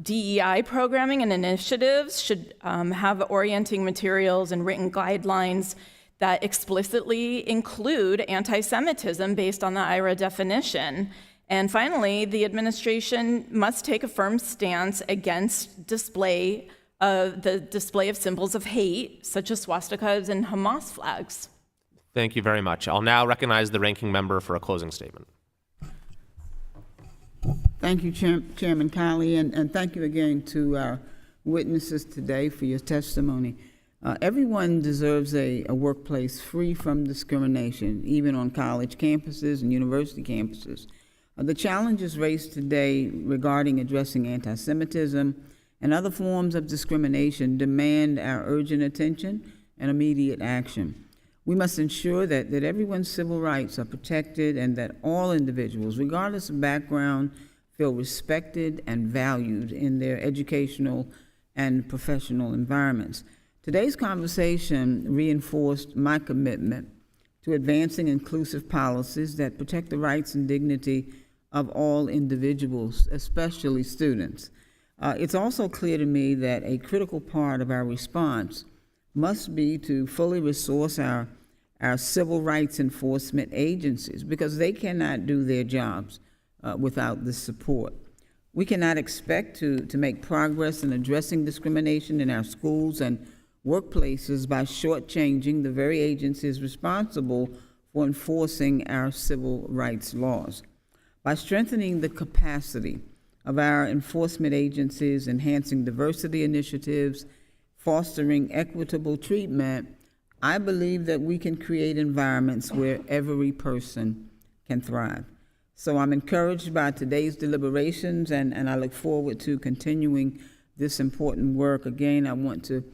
DEI programming and initiatives should have orienting materials and written guidelines that explicitly include anti-Semitism based on the IRA definition. And finally, the administration must take a firm stance against the display of symbols of hate, such as swastikas and Hamas flags. Thank you very much. I'll now recognize the ranking member for a closing statement. Thank you, Chairman Kiley, and thank you again to our witnesses today for your testimony. Everyone deserves a workplace free from discrimination, even on college campuses and university campuses. The challenges raised today regarding addressing anti-Semitism and other forms of discrimination demand our urgent attention and immediate action. We must ensure that everyone's civil rights are protected and that all individuals, regardless of background, feel respected and valued in their educational and professional environments. Today's conversation reinforced my commitment to advancing inclusive policies that protect the rights and dignity of all individuals, especially students. It's also clear to me that a critical part of our response must be to fully resource our civil rights enforcement agencies, because they cannot do their jobs without this support. We cannot expect to make progress in addressing discrimination in our schools and workplaces by shortchanging the very agencies responsible for enforcing our civil rights laws. By strengthening the capacity of our enforcement agencies, enhancing diversity initiatives, fostering equitable treatment, I believe that we can create environments where every person can thrive. So I'm encouraged by today's deliberations, and I look forward to continuing this important work. Again, I want to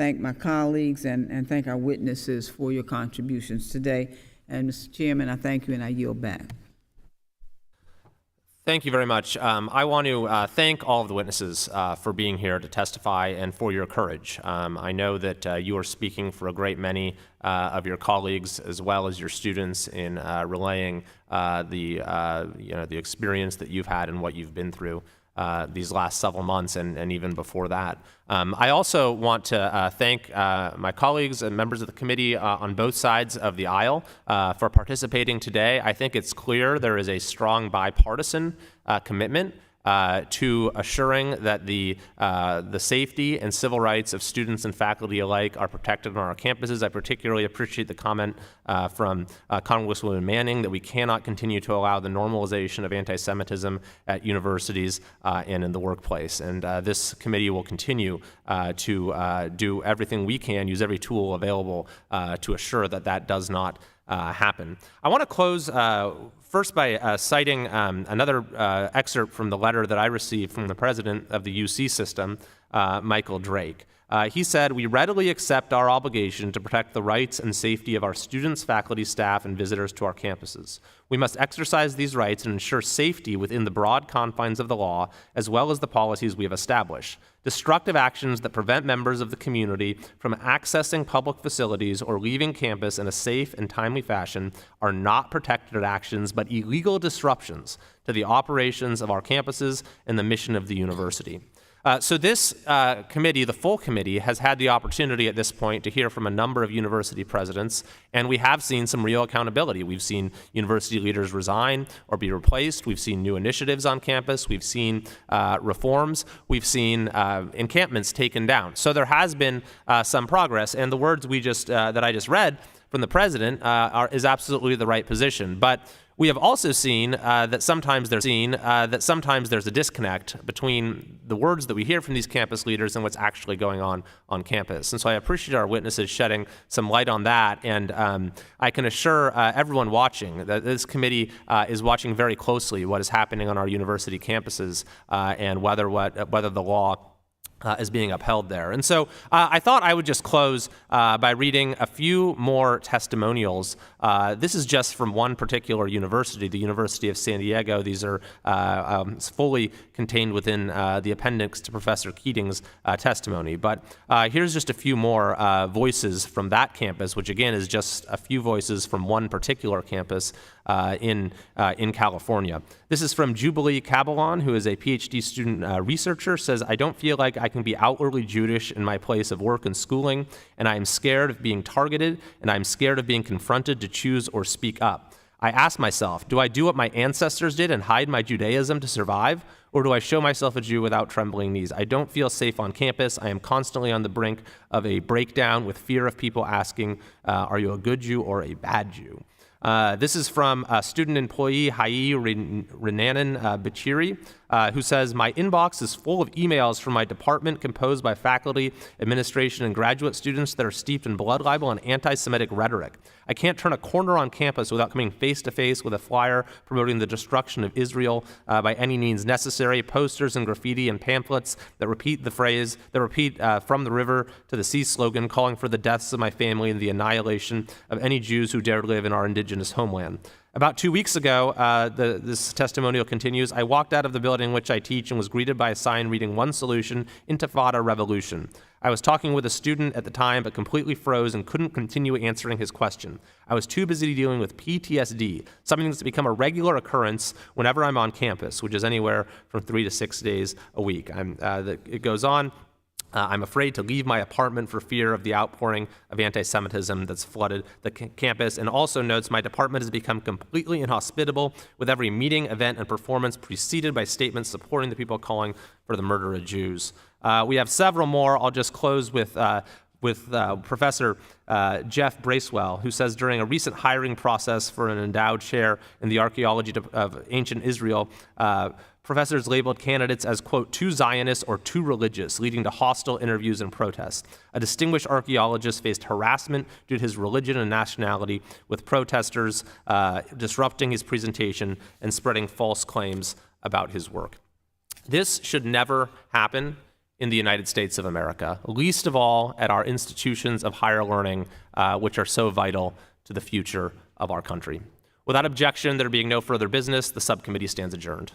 thank my colleagues and thank our witnesses for your contributions today. And Mr. Chairman, I thank you and I yield back. Thank you very much. I want to thank all of the witnesses for being here to testify and for your courage. I know that you are speaking for a great many of your colleagues as well as your students in relaying the experience that you've had and what you've been through these last several months and even before that. I also want to thank my colleagues and members of the committee on both sides of the aisle for participating today. I think it's clear there is a strong bipartisan commitment to assuring that the safety and civil rights of students and faculty alike are protected on our campuses. I particularly appreciate the comment from Congresswoman Manning that we cannot continue to allow the normalization of anti-Semitism at universities and in the workplace. And this committee will continue to do everything we can, use every tool available to assure that that does not happen. I want to close first by citing another excerpt from the letter that I received from the president of the UC system, Michael Drake. He said, "We readily accept our obligation to protect the rights and safety of our students, faculty, staff, and visitors to our campuses. We must exercise these rights and ensure safety within the broad confines of the law, as well as the policies we have established. Destructive actions that prevent members of the community from accessing public facilities or leaving campus in a safe and timely fashion are not protected actions, but illegal disruptions to the operations of our campuses and the mission of the university." So this committee, the full committee, has had the opportunity at this point to hear from a number of university presidents, and we have seen some real accountability. We've seen university leaders resign or be replaced. We've seen new initiatives on campus. We've seen reforms. We've seen encampments taken down. So there has been some progress, and the words that I just read from the president is absolutely the right position. But we have also seen that sometimes there's a disconnect between the words that we hear from these campus leaders and what's actually going on campus. And so I appreciate our witnesses shedding some light on that. And I can assure everyone watching that this committee is watching very closely what is happening on our university campuses and whether the law is being upheld there. And so I thought I would just close by reading a few more testimonials. This is just from one particular university, the University of San Diego. These are fully contained within the appendix to Professor Keating's testimony. But here's just a few more voices from that campus, which again is just a few voices from one particular campus in California. This is from Jubilee Cabalon, who is a PhD student researcher, says, "I don't feel like I can be outwardly Jewish in my place of work and schooling, and I am scared of being targeted, and I'm scared of being confronted to choose or speak up. I ask myself, do I do what my ancestors did and hide my Judaism to survive, or do I show myself a Jew without trembling knees? I don't feel safe on campus. I am constantly on the brink of a breakdown with fear of people asking, are you a good Jew or a bad Jew?" This is from student employee Hayi Renanan Bichiri, who says, "My inbox is full of emails from my department composed by faculty, administration, and graduate students that are steeped in blood libel and anti-Semitic rhetoric. I can't turn a corner on campus without coming face-to-face with a flyer promoting the destruction of Israel by any means necessary, posters and graffiti and pamphlets that repeat from the river to the sea slogan calling for the deaths of my family and the annihilation of any Jews who dare to live in our indigenous homeland. About 2 weeks ago," this testimonial continues, "I walked out of the building in which I teach and was greeted by a sign reading one solution, Intifada Revolution. I was talking with a student at the time but completely froze and couldn't continue answering his question. I was too busy dealing with PTSD, something that's become a regular occurrence whenever I'm on campus, which is anywhere from 3 to 6 days a week." It goes on. "I'm afraid to leave my apartment for fear of the outpouring of anti-Semitism that's flooded the campus," and also notes, "My department has become completely inhospitable with every meeting, event, and performance preceded by statements supporting the people calling for the murder of Jews." We have several more. I'll just close with Professor Jeff Bracewell, who says during a recent hiring process for an endowed chair in the archaeology of ancient Israel, professors labeled candidates as, quote, too Zionist or too religious, leading to hostile interviews and protests. A distinguished archaeologist faced harassment due to his religion and nationality, with protesters disrupting his presentation and spreading false claims about his work. This should never happen in the United States of America, least of all at our institutions of higher learning, which are so vital to the future of our country. Without objection, there being no further business, the subcommittee stands adjourned.